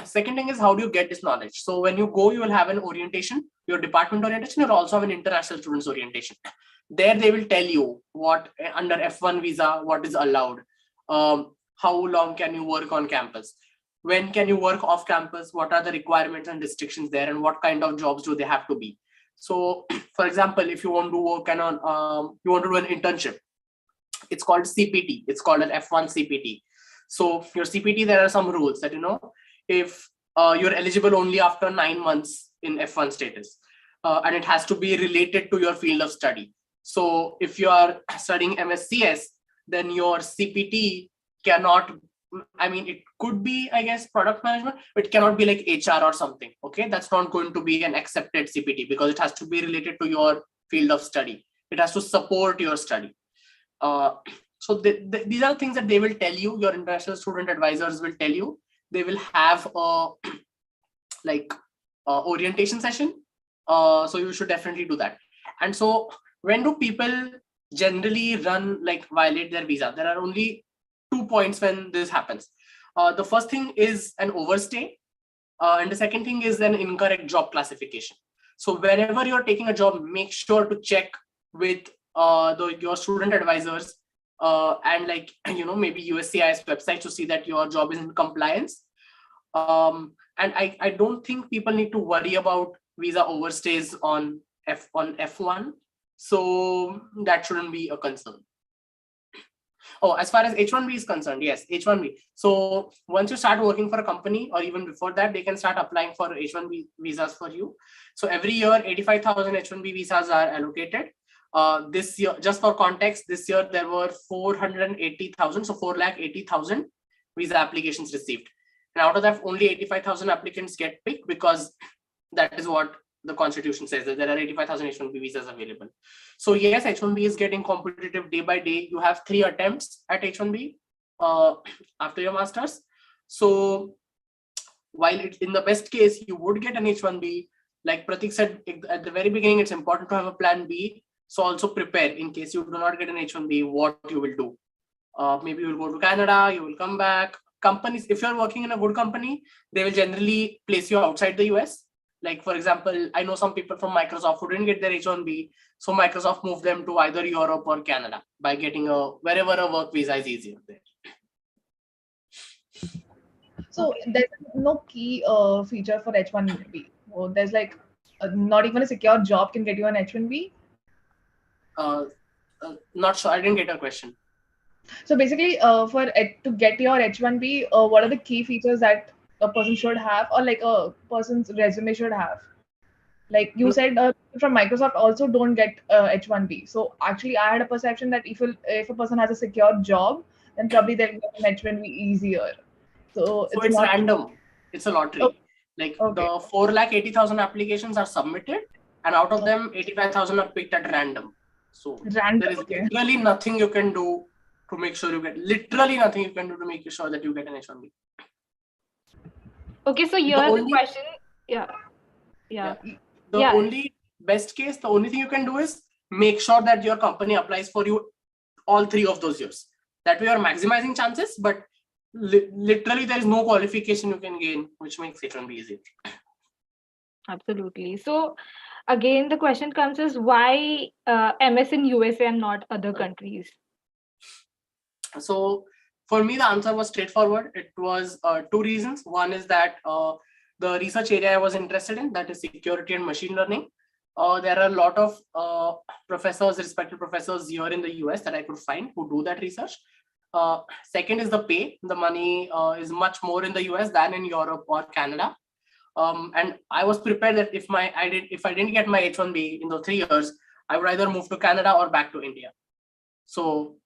Second thing is, how do you get this knowledge? So when you go, you will have an orientation, your department orientation. You'll also have an international students orientation. There they will tell you what under F1 visa, what is allowed, how long can you work on campus, when can you work off campus, what are the requirements and restrictions there, and what kind of jobs do they have to be. So for example, if you want to work you want to do an internship, it's called CPT, it's called an F1 CPT. So your CPT, there are some rules that, if you're eligible only after 9 months in F1 status, and it has to be related to your field of study. So if you are studying MSCS, then your CPT cannot, it could be, I guess, product management, but it cannot be like HR or something. Okay, that's not going to be an accepted CPT because it has to be related to your field of study. It has to support your study. So these are things that they will tell you. Your international student advisors will tell you. They will have a orientation session. So you should definitely do that. And so when do people generally violate their visa? There are only 2 points when this happens. The first thing is an overstay, and the second thing is an incorrect job classification. So whenever you're taking a job, make sure to check with your student advisors and maybe USCIS website to see that your job is in compliance. And I don't think people need to worry about visa overstays on F1. So that shouldn't be a concern. Oh, as far as H1B is concerned, yes, H1B. So once you start working for a company, or even before that, they can start applying for H1B visas for you. So every year, 85,000 H1B visas are allocated. This year, just for context, this year there were 480,000, so 480,000 visa applications received. And out of that, only 85,000 applicants get picked because that is what the constitution says, that there are 85,000 H1B visas available. So yes, H1B is getting competitive day by day. You have 3 attempts at H1B after your master's. So while in the best case, you would get an H1B, like Pratik said at the very beginning, it's important to have a plan B. So also prepare in case you do not get an H1B, what you will do. Maybe you will go to Canada, you will come back. Companies, if you're working in a good company, they will generally place you outside the US. Like, for example, I know some people from Microsoft who didn't get their H1B. So Microsoft moved them to either Europe or Canada by getting wherever a work visa is easier there. So there's no key feature for H1B. So there's not even a secure job can get you an H1B. Not sure. I didn't get your question. So basically, to get your H1B, what are the key features that a person should have, or like a person's resume should have? Like you said, from Microsoft also don't get H1B. So actually, I had a perception that if a person has a secure job, then probably they'll get an H1B easier. So it's not random. It's a lottery. Oh, the 480,000 applications are submitted, and out of them, 85,000 are picked at random. So there is literally nothing you can do to make sure you get. Literally nothing you can do to make sure that you get an H1B. Okay, so here's the question. The only best case, the only thing you can do is make sure that your company applies for you all 3 of those years. That way you're maximizing chances, but literally there is no qualification you can gain, which makes H1B easier. Absolutely. So again, the question comes is why MS in USA and not other countries? So for me, the answer was straightforward. It was 2 reasons. One is that the research area I was interested in, that is security and machine learning. There are a lot of respected professors here in the US that I could find who do that research. Second is the pay. The money is much more in the US than in Europe or Canada. And I was prepared that if I didn't get my H1B in those 3 years, I would either move to Canada or back to India. So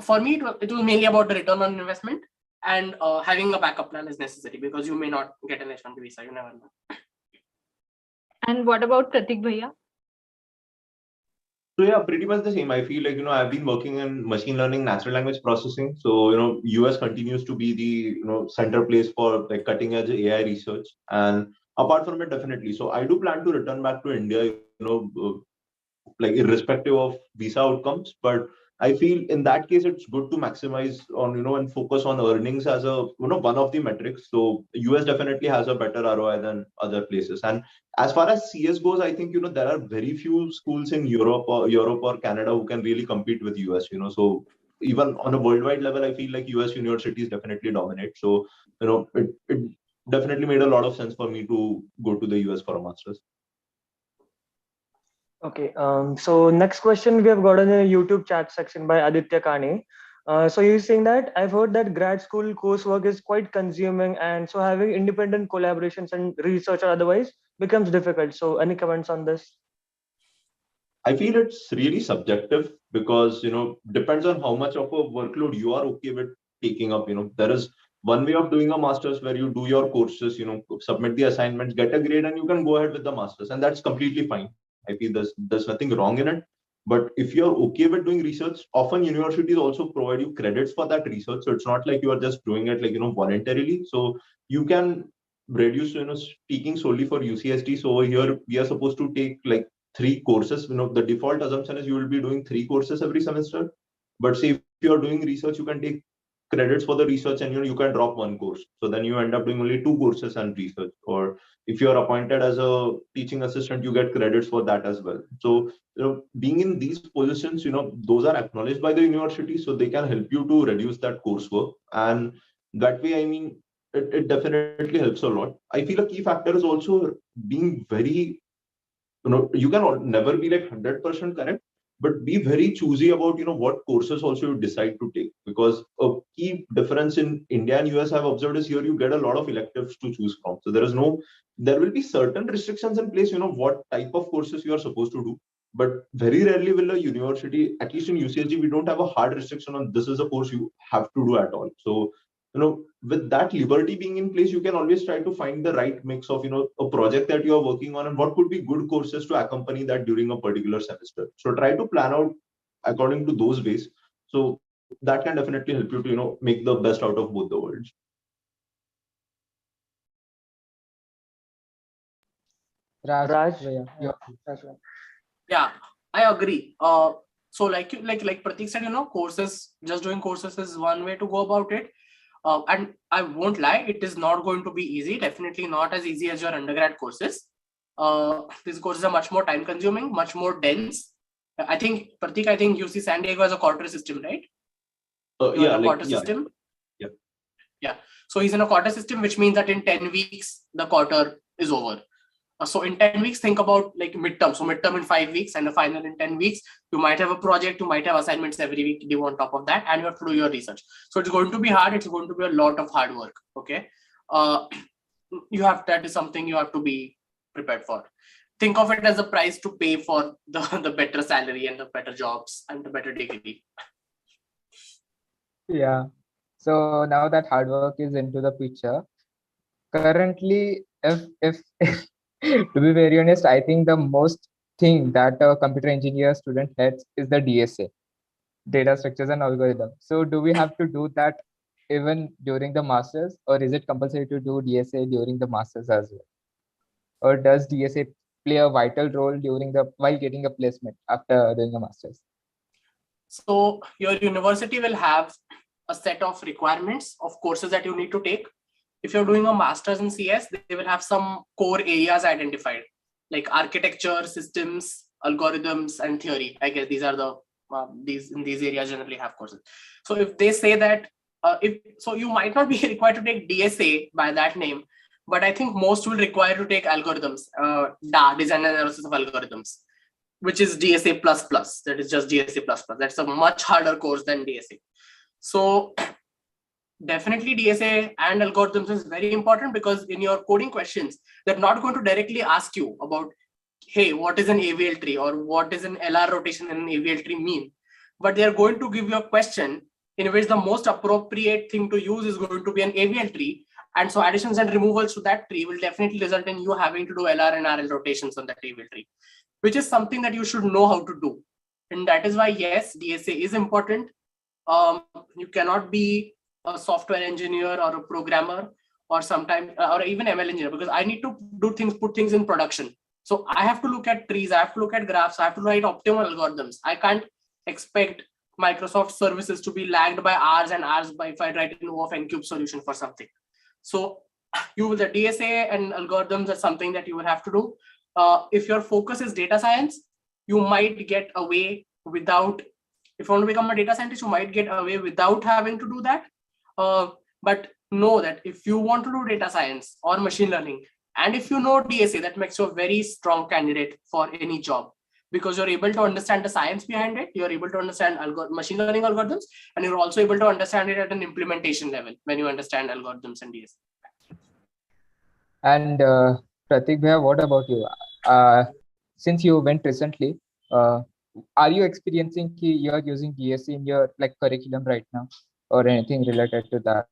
for me, it was mainly about the return on investment, and having a backup plan is necessary because you may not get an H1B visa. You never know. And what about Pratik Bhaiya? So yeah, pretty much the same. I feel like, I've been working in machine learning, natural language processing. So, US continues to be the, center place for like cutting edge AI research. And Apart from it, definitely. So I do plan to return back to India, like irrespective of visa outcomes. But I feel in that case, it's good to maximize on, and focus on earnings as a, one of the metrics. So US definitely has a better ROI than other places. And as far as CS goes, I think, there are very few schools in Europe or Canada who can really compete with US. So even on a worldwide level, I feel like US universities definitely dominate. So, it definitely made a lot of sense for me to go to the US for a master's. Okay, so next question we have got in a YouTube chat section by Aditya Kane. So he's saying that I've heard that grad school coursework is quite consuming, and so having independent collaborations and research or otherwise becomes difficult. So any comments on this? I feel it's really subjective because, depends on how much of a workload you are okay with taking up. There is one way of doing a master's where you do your courses, submit the assignments, get a grade, and you can go ahead with the master's. And that's completely fine. I feel there's nothing wrong in it. But if you're okay with doing research, often universities also provide you credits for that research. So it's not like you are just doing it like, voluntarily. So you can reduce, speaking solely for UCSD. So over here, we are supposed to take like 3 courses. The default assumption is you will be doing 3 courses every semester. But say if you're doing research, you can take credits for the research and you can drop 1 course. So then you end up doing only 2 courses and research. Or if you're appointed as a teaching assistant, you get credits for that as well. So being in these positions, those are acknowledged by the university, so they can help you to reduce that coursework. And that way, I mean, it definitely helps a lot. I feel a key factor is also being very, you can never be like 100% correct, but be very choosy about, what courses also you decide to take. Because a key difference in India and US I've observed is here you get a lot of electives to choose from. So there will be certain restrictions in place, what type of courses you are supposed to do. But very rarely will a university, at least in UCSG, we don't have a hard restriction on this is a course you have to do at all. So, with that liberty being in place, you can always try to find the right mix of, a project that you are working on and what could be good courses to accompany that during a particular semester. So try to plan out according to those ways. So that can definitely help you to, make the best out of both the worlds. Raj? Yeah, I agree. So like Pratik said, courses, just doing courses is one way to go about it. And I won't lie, it is not going to be easy. Definitely not as easy as your undergrad courses. These courses are much more time consuming, much more dense. I think, Pratik, UC San Diego has a quarter system, right? Quarter system. Yeah. So he's in a quarter system, which means that in 10 weeks, the quarter is over. So in 10 weeks, think about like midterm. So midterm in 5 weeks and the final in 10 weeks. You might have a project, you might have assignments every week due on top of that, and you have to do your research. So it's going to be hard. It's going to be a lot of hard work. Okay. That is something you have to be prepared for. Think of it as a price to pay for the better salary and the better jobs and the better degree. Yeah. So now that hard work is into the picture, currently, if to be very honest, I think the most thing that a computer engineer student has is the DSA, data structures and algorithms. So do we have to do that even during the masters, or is it compulsory to do DSA during the masters as well? Or does DSA play a vital role while getting a placement after doing a masters? So your university will have a set of requirements of courses that you need to take. If you're doing a master's in CS, they will have some core areas identified, like architecture, systems, algorithms, and theory. I guess these are the these areas generally have courses. So if they say that, you might not be required to take DSA by that name, but I think most will require to take algorithms, design and analysis of algorithms, which is DSA++. That is just DSA++. That's a much harder course than DSA. So definitely DSA and algorithms is very important, because in your coding questions, they're not going to directly ask you about, hey, what is an AVL tree or what is an LR rotation in an AVL tree mean? But they're going to give you a question in which the most appropriate thing to use is going to be an AVL tree. And so additions and removals to that tree will definitely result in you having to do LR and RL rotations on that AVL tree, which is something that you should know how to do. And that is why, yes, DSA is important. You cannot be a software engineer or a programmer or sometimes or even ML engineer, because I need to put things in production. So I have to look at trees, I have to look at graphs, I have to write optimal algorithms. I can't expect Microsoft services to be lagged by hours and hours by if I write an O of n cube solution for something. So the DSA and algorithms are something that you will have to do. If your focus is data science, you might get away without, if you want to become a data scientist, you might get away without having to do that. But know that if you want to do data science or machine learning, and if you know DSA, that makes you a very strong candidate for any job, because you're able to understand the science behind it, you're able to understand machine learning algorithms, and you're also able to understand it at an implementation level when you understand algorithms and DSA. And Pratik Bhaiya, what about you? Since you went recently, are you experiencing you're using DSA in your curriculum right now, or anything related to that?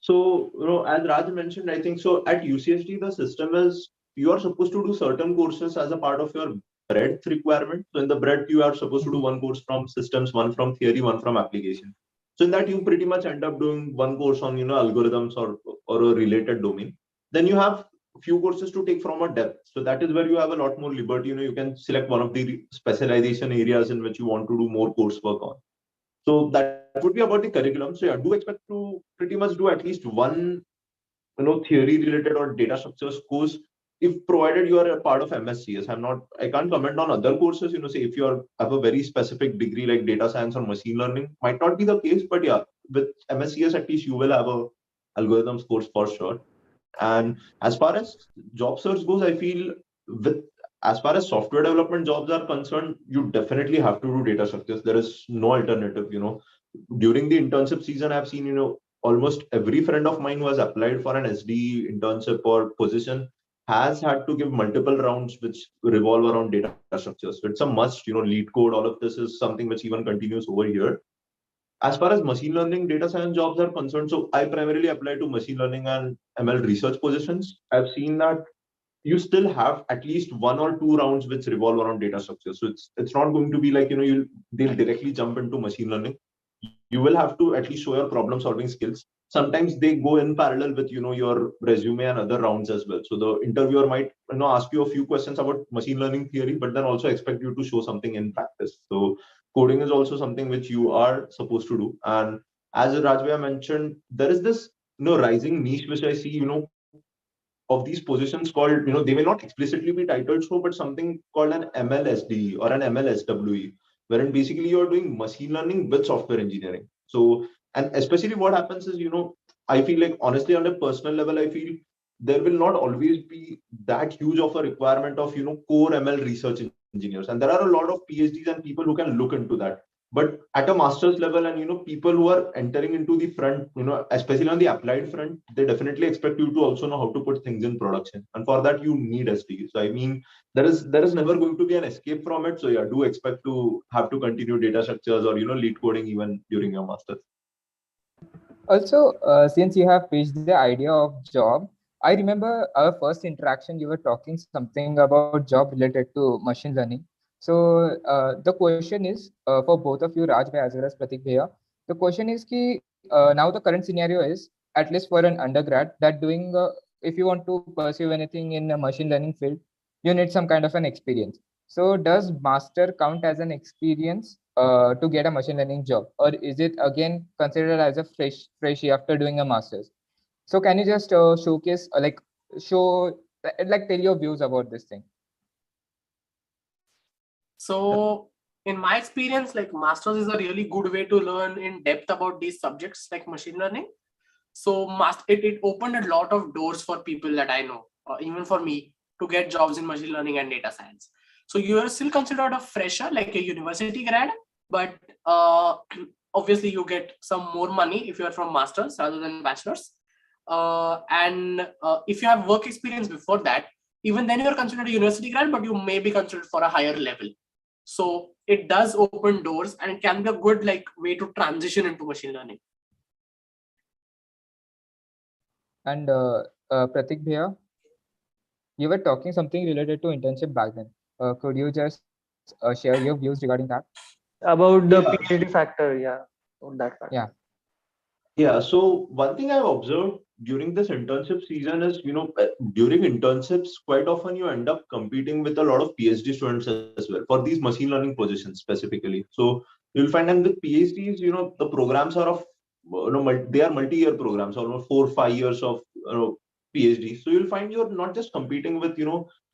So, as Raj mentioned, I think so at UCSD, the system is you are supposed to do certain courses as a part of your breadth requirement. So in the breadth, you are supposed to do one course from systems, one from theory, one from application. So in that, you pretty much end up doing one course on, algorithms or a related domain. Then you have a few courses to take from a depth. So that is where you have a lot more liberty. You can select one of the specialization areas in which you want to do more coursework on. So that would be about the curriculum. So I do expect to pretty much do at least one, theory related or data structures course, if provided you are a part of MSCS. I can't comment on other courses, say if you have a very specific degree like data science or machine learning, might not be the case, but yeah, with MSCS, at least you will have a algorithms course for sure. And as far as job search goes, I feel as far as software development jobs are concerned, you definitely have to do data structures. There is no alternative. During the internship season, I've seen, almost every friend of mine who has applied for an SD internship or position has had to give multiple rounds which revolve around data structures. So it's a must, lead code. All of this is something which even continues over here. As far as machine learning data science jobs are concerned, so I primarily apply to machine learning and ML research positions. I've seen that you still have at least one or two rounds which revolve around data structures. So it's not going to be like, they'll directly jump into machine learning. You will have to at least show your problem solving skills. Sometimes they go in parallel with, your resume and other rounds as well. So the interviewer might, ask you a few questions about machine learning theory, but then also expect you to show something in practice. So coding is also something which you are supposed to do. And as Rajvaya mentioned, there is this, rising niche, which I see, of these positions called, they may not explicitly be titled so, but something called an MLSDE or an MLSWE, wherein basically you're doing machine learning with software engineering. So, and especially what happens is, I feel like honestly on a personal level, I feel there will not always be that huge of a requirement of, core ML research engineers. And there are a lot of PhDs and people who can look into that. But at a master's level, and people who are entering into the front, especially on the applied front, they definitely expect you to also know how to put things in production, and for that you need SD. So I mean, there is never going to be an escape from it. So yeah, do expect to have to continue data structures or lead coding even during your master's. Also, since you have pitched the idea of job, I remember our first interaction. You were talking something about job related to machine learning. So the question is for both of you, Raj bhai as well as Pratik bhaiya. The question is ki now the current scenario is, at least for an undergrad, that doing if you want to pursue anything in a machine learning field, you need some kind of an experience. So does master count as an experience to get a machine learning job, or is it again considered as a freshie after doing a master's? So can you just showcase tell your views about this thing? So in my experience, masters is a really good way to learn in depth about these subjects like machine learning. So it opened a lot of doors for people that I know, even for me, to get jobs in machine learning and data science. So you are still considered a fresher, like a university grad, but obviously you get some more money if you are from masters rather than bachelors. And if you have work experience before that, even then you are considered a university grad, but you may be considered for a higher level. So it does open doors, and it can be a good way to transition into machine learning. And Pratik bhaiya, you were talking something related to internship back then. Could you just share your views regarding that? About the PhD factor, yeah. On that factor. Yeah. Yeah, so one thing I've observed during this internship season is, during internships, quite often you end up competing with a lot of PhD students as well for these machine learning positions specifically. So you'll find that with PhDs, the programs are of, they are multi-year programs, almost 4 or 5 years of, PhD. So you'll find you're not just competing with,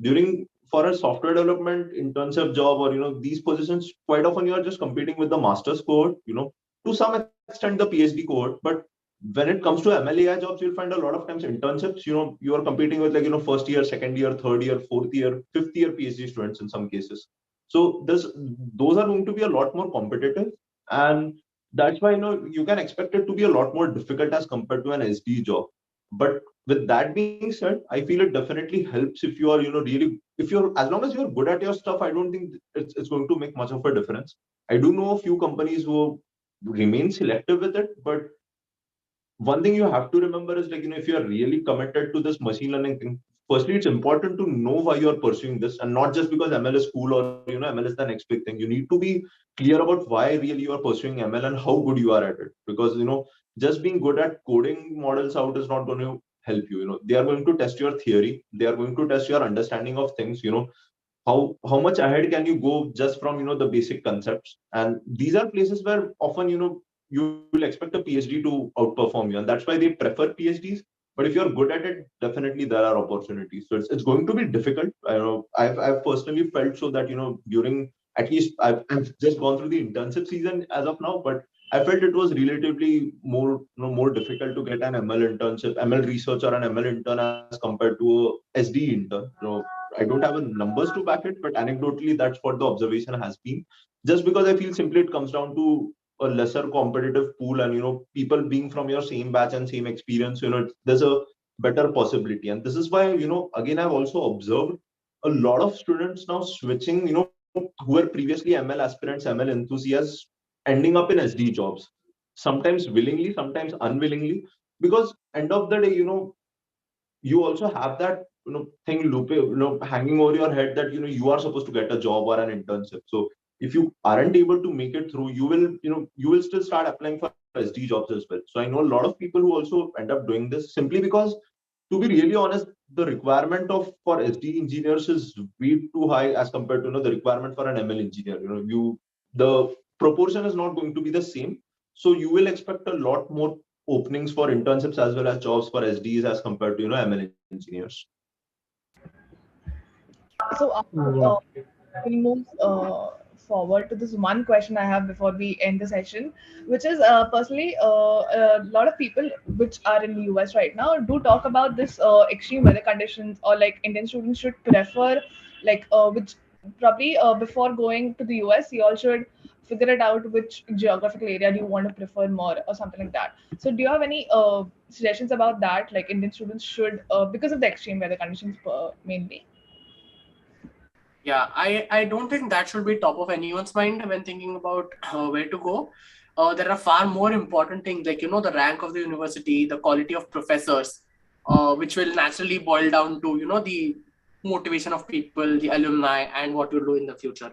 during for a software development internship job or, these positions, quite often you are just competing with the master's cohort, to some extent the PhD cohort, but when it comes to MLAI jobs, you'll find a lot of times internships, you are competing with like, first year, second year, third year, fourth year, fifth year PhD students in some cases. So those are going to be a lot more competitive. And that's why, you can expect it to be a lot more difficult as compared to an SD job. But with that being said, I feel it definitely helps if you are, really, if you're, as long as you're good at your stuff, I don't think it's going to make much of a difference. I do know a few companies who remain selective with it, but one thing you have to remember is like, if you're really committed to this machine learning thing, firstly, it's important to know why you're pursuing this and not just because ML is cool or, ML is the next big thing. You need to be clear about why really you are pursuing ML and how good you are at it. Because, just being good at coding models out is not going to help you. They are going to test your theory. They are going to test your understanding of things, how much ahead can you go just from, the basic concepts. And these are places where often, you will expect a PhD to outperform you, and that's why they prefer PhDs. But if you're good at it, definitely there are opportunities. So it's going to be difficult. I know I've personally felt so that, during, at least I've just gone through the internship season as of now, but I felt it was relatively more difficult to get an ML internship, ML research, or an ML intern as compared to a SD intern. I don't have a numbers to back it, but anecdotally, that's what the observation has been. Just because I feel simply it comes down to a lesser competitive pool, and people being from your same batch and same experience, there's a better possibility. And this is why, again, I've also observed a lot of students now switching, who were previously ML aspirants, ML enthusiasts, ending up in SD jobs, sometimes willingly, sometimes unwillingly, because end of the day, you also have that thing looping, hanging over your head that you are supposed to get a job or an internship. So if you aren't able to make it through, you will still start applying for SD jobs as well. So I know a lot of people who also end up doing this simply because, to be really honest, the requirement of for SD engineers is way too high as compared to the requirement for an ML engineer. The proportion is not going to be the same. So you will expect a lot more openings for internships as well as jobs for SDs as compared to ML engineers. So we'll move forward to this one question I have before we end the session, which is personally a lot of people which are in the US right now do talk about this extreme weather conditions, or like Indian students should prefer like which probably before going to the US you all should figure it out which geographical area do you want to prefer more or something like that. So do you have any suggestions about that, like Indian students should because of the extreme weather conditions mainly? Yeah, I don't think that should be top of anyone's mind when thinking about where to go. There are far more important things like, the rank of the university, the quality of professors, which will naturally boil down to, the motivation of people, the alumni, and what you'll do in the future.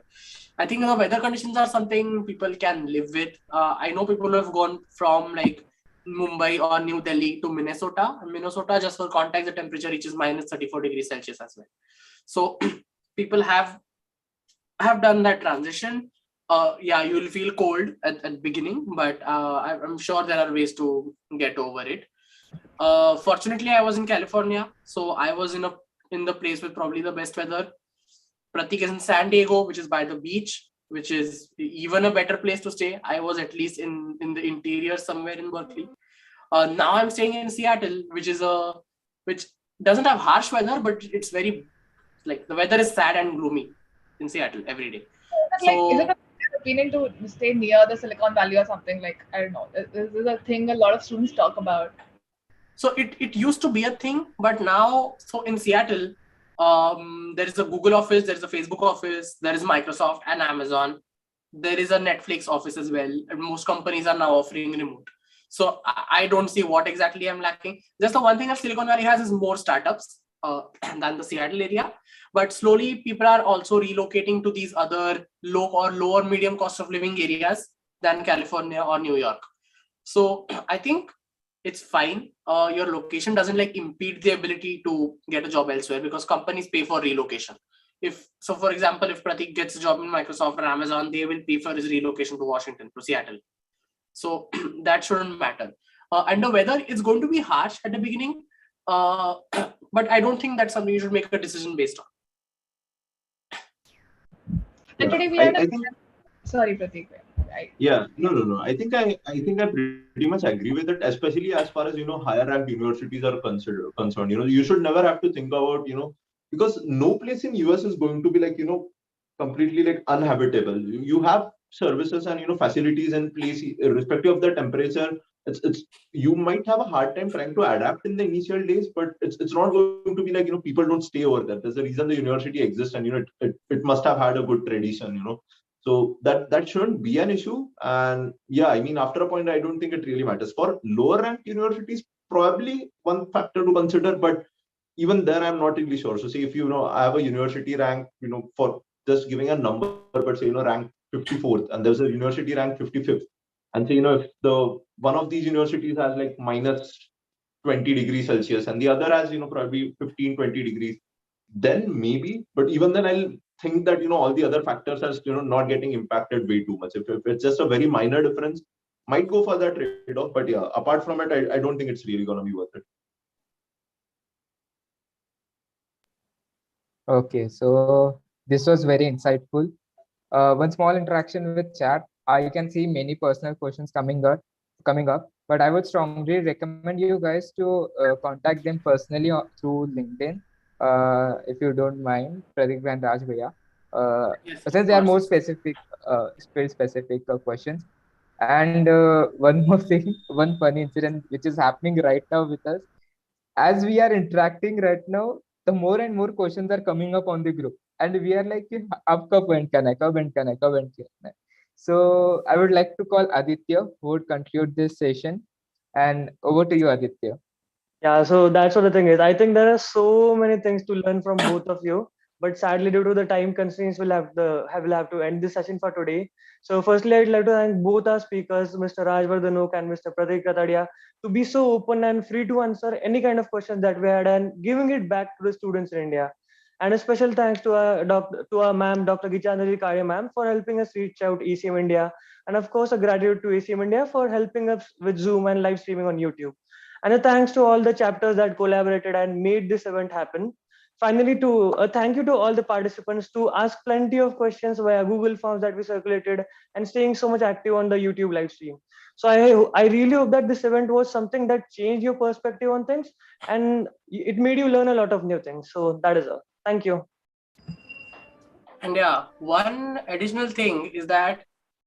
I think weather conditions are something people can live with. I know people who have gone from like Mumbai or New Delhi to Minnesota. Minnesota, just for context, the temperature reaches minus 34 degrees Celsius as well. So people have done that transition. Yeah, you will feel cold at the beginning, but I'm sure there are ways to get over it. Fortunately, I was in California, so I was in the place with probably the best weather. Pratik is in San Diego, which is by the beach, which is even a better place to stay. I was at least in the interior somewhere in Berkeley. Now I'm staying in Seattle, which doesn't have harsh weather, but it's very like the weather is sad and gloomy in Seattle every day. Is it a opinion to stay near the Silicon Valley or something? Like, I don't know. This is a thing a lot of students talk about. So it used to be a thing, but now, so in Seattle, there is a Google office, there is a Facebook office, there is Microsoft and Amazon. There is a Netflix office as well. And most companies are now offering remote. So I don't see what exactly I'm lacking. Just the one thing that Silicon Valley has is more startups than the Seattle area. But slowly people are also relocating to these other low or lower medium cost of living areas than California or New York. So I think it's fine. Your location doesn't like impede the ability to get a job elsewhere because companies pay for relocation. For example, if Pratik gets a job in Microsoft or Amazon, they will pay for his relocation to Washington, to Seattle. So that shouldn't matter. And the weather is going to be harsh at the beginning, but I don't think that's something you should make a decision based on. And today we had sorry, Pratik. Yeah, no. I think I pretty much agree with it, especially as far as higher ranked universities are concerned. You should never have to think about because no place in US is going to be like completely like uninhabitable. You have services and facilities in place irrespective of the temperature. It's you might have a hard time trying to adapt in the initial days, but it's not going to be like people don't stay over there. There's a reason the university exists, and it must have had a good tradition. So that shouldn't be an issue. And yeah, I mean, after a point, I don't think it really matters. For lower ranked universities, probably one factor to consider, but even there, I'm not really sure. So say if I have a university rank, for just giving a number, but say rank 54th, and there's a university rank 55th, and say if the one of these universities has like minus 20 degrees Celsius and the other has probably 15-20 degrees, then maybe. But even then, I'll think that all the other factors are not getting impacted way too much. If it's just a very minor difference, might go for that trade-off. But yeah, apart from it, I don't think it's really going to be worth it. Okay, so this was very insightful. One small interaction with chat. I can see many personal questions coming up, but I would strongly recommend you guys to contact them personally through LinkedIn, if you don't mind, Pratik and Raj Bhaiya. Yes, Since they are more specific, very specific questions. And one more thing, one funny incident which is happening right now with us. As we are interacting right now, the more and more questions are coming up on the group, and we are like, "Ab kab end karna hai? Kab end karna hai? Kab end karna hai?" So I would like to call Aditya, who would conclude this session. And over to you, Aditya. Yeah, so that's what the thing is. I think there are so many things to learn from both of you, but sadly, due to the time constraints, we'll have to end this session for today. So, firstly, I'd like to thank both our speakers, Mr. Raj Vardhanok and Mr. Pratik Katadia, to be so open and free to answer any kind of questions that we had and giving it back to the students in India. And a special thanks to our ma'am, Dr. Gichandari Karya ma'am, for helping us reach out ACM India, and of course, a gratitude to ACM India for helping us with Zoom and live streaming on YouTube. And a thanks to all the chapters that collaborated and made this event happen. Finally, to thank you to all the participants to ask plenty of questions via Google Forms that we circulated and staying so much active on the YouTube live stream. So I really hope that this event was something that changed your perspective on things and it made you learn a lot of new things. So that is all. Thank you. And yeah, one additional thing is that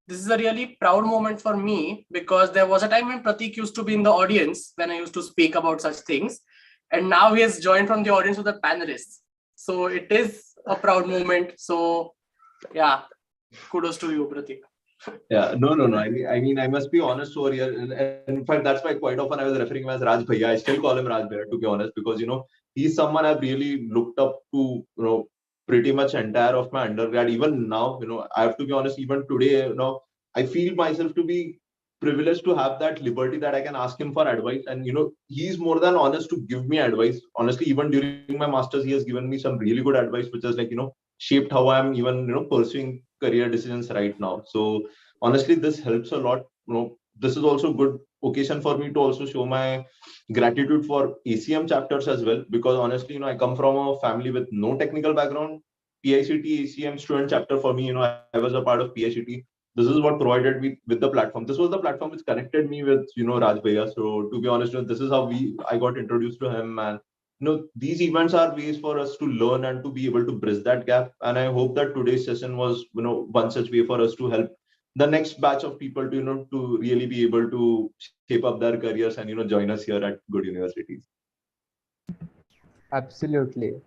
this is a really proud moment for me because there was a time when Pratik used to be in the audience when I used to speak about such things. And now he has joined from the audience with the panelists. So it is a proud moment. So yeah, kudos to you, Pratik. Yeah, no. I mean, I must be honest over here. And in fact, that's why quite often I was referring him as Raj Bhaiya. I still call him Raj Bhaiya, to be honest, because, he's someone I've really looked up to, pretty much entire of my undergrad. Even now, I have to be honest, even today, I feel myself to be privileged to have that liberty that I can ask him for advice. And, he's more than honest to give me advice. Honestly, even during my master's, he has given me some really good advice, which is like, shaped how I'm even, pursuing career decisions right now. So honestly, this helps a lot. This is also a good occasion for me to also show my gratitude for ACM chapters as well, because honestly, I come from a family with no technical background. PICT ACM student chapter for me, I was a part of PICT. This is what provided me with the platform. This was the platform which connected me with, Raj Bhaiya. So to be honest, this is how I got introduced to him. And these events are ways for us to learn and to be able to bridge that gap. And I hope that today's session was, one such way for us to help the next batch of people to, to really be able to shape up their careers and, join us here at good universities. Absolutely.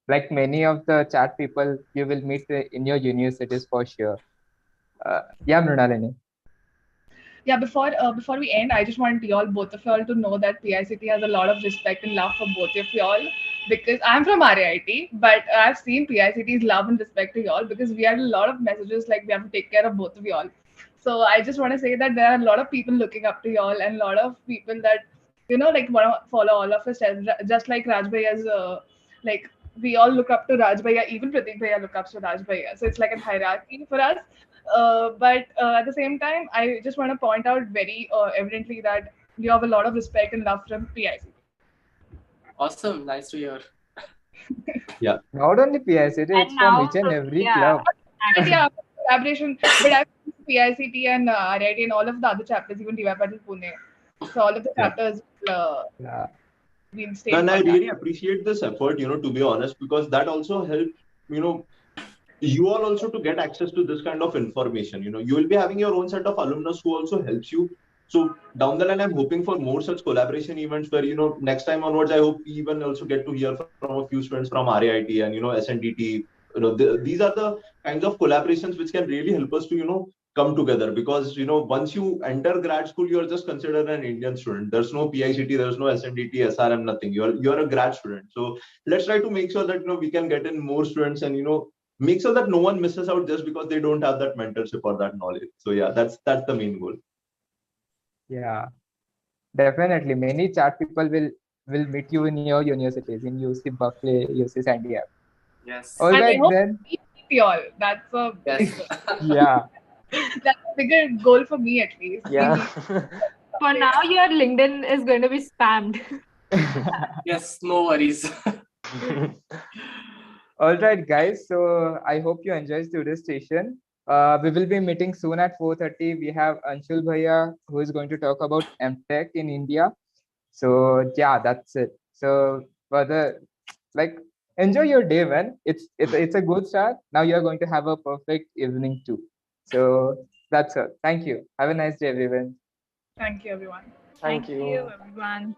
Like many of the chat people you will meet in your universities for sure. Yeah, Mrinalini. Yeah, before we end, I just want both of y'all to know that PICT has a lot of respect and love for both of y'all, because I'm from RIT, but I've seen PICT's love and respect to y'all because we had a lot of messages like we have to take care of both of y'all. So I just want to say that there are a lot of people looking up to y'all and a lot of people that like want to follow all of us, just like Raj Bhaiya's, like we all look up to Raj Bhaiya, even Pratik Bhaiya look up to Raj Bhaiya. So it's like a hierarchy for us. But at the same time, I just want to point out very evidently that you have a lot of respect and love from PIC. Awesome. Nice to hear. Yeah. Not only PICT, it's from now each and every yeah. club. Yeah, collaboration. But I've PICT and RIT and all of the other chapters, even DY Patil Pune. So all of the Yeah. chapters Yeah. been staying. And I really appreciate this effort, to be honest, because that also helps, you all also to get access to this kind of information. You will be having your own set of alumnus who also helps you. So down the line, I'm hoping for more such collaboration events where, next time onwards, I hope we even also get to hear from a few students from RAIT and, SNDT. These are the kinds of collaborations which can really help us to, come together, because, once you enter grad school, you're just considered an Indian student. There's no PICT, there's no SNDT, SRM, nothing. You're a grad student. So let's try to make sure that, we can get in more students and, make sure that no one misses out just because they don't have that mentorship or that knowledge. So yeah, that's the main goal. Yeah, definitely. Many chat people will meet you in your universities, in UC Berkeley, UC San Diego. Yes. All And I right hope then. we meet you all. That's a Yes. Yeah. that's a bigger goal for me, at least. Yeah. For now, your LinkedIn is going to be spammed. Yes. No worries. All right, guys. So I hope you enjoyed today's session. We will be meeting soon at 4:30. We have Anshul Bhaiya, who is going to talk about MTech in India. So yeah, that's it. So further, like, enjoy your day, man. It's a good start. Now you are going to have a perfect evening too. So that's it. Thank you. Have a nice day, everyone. Thank you, everyone. Thank you. everyone.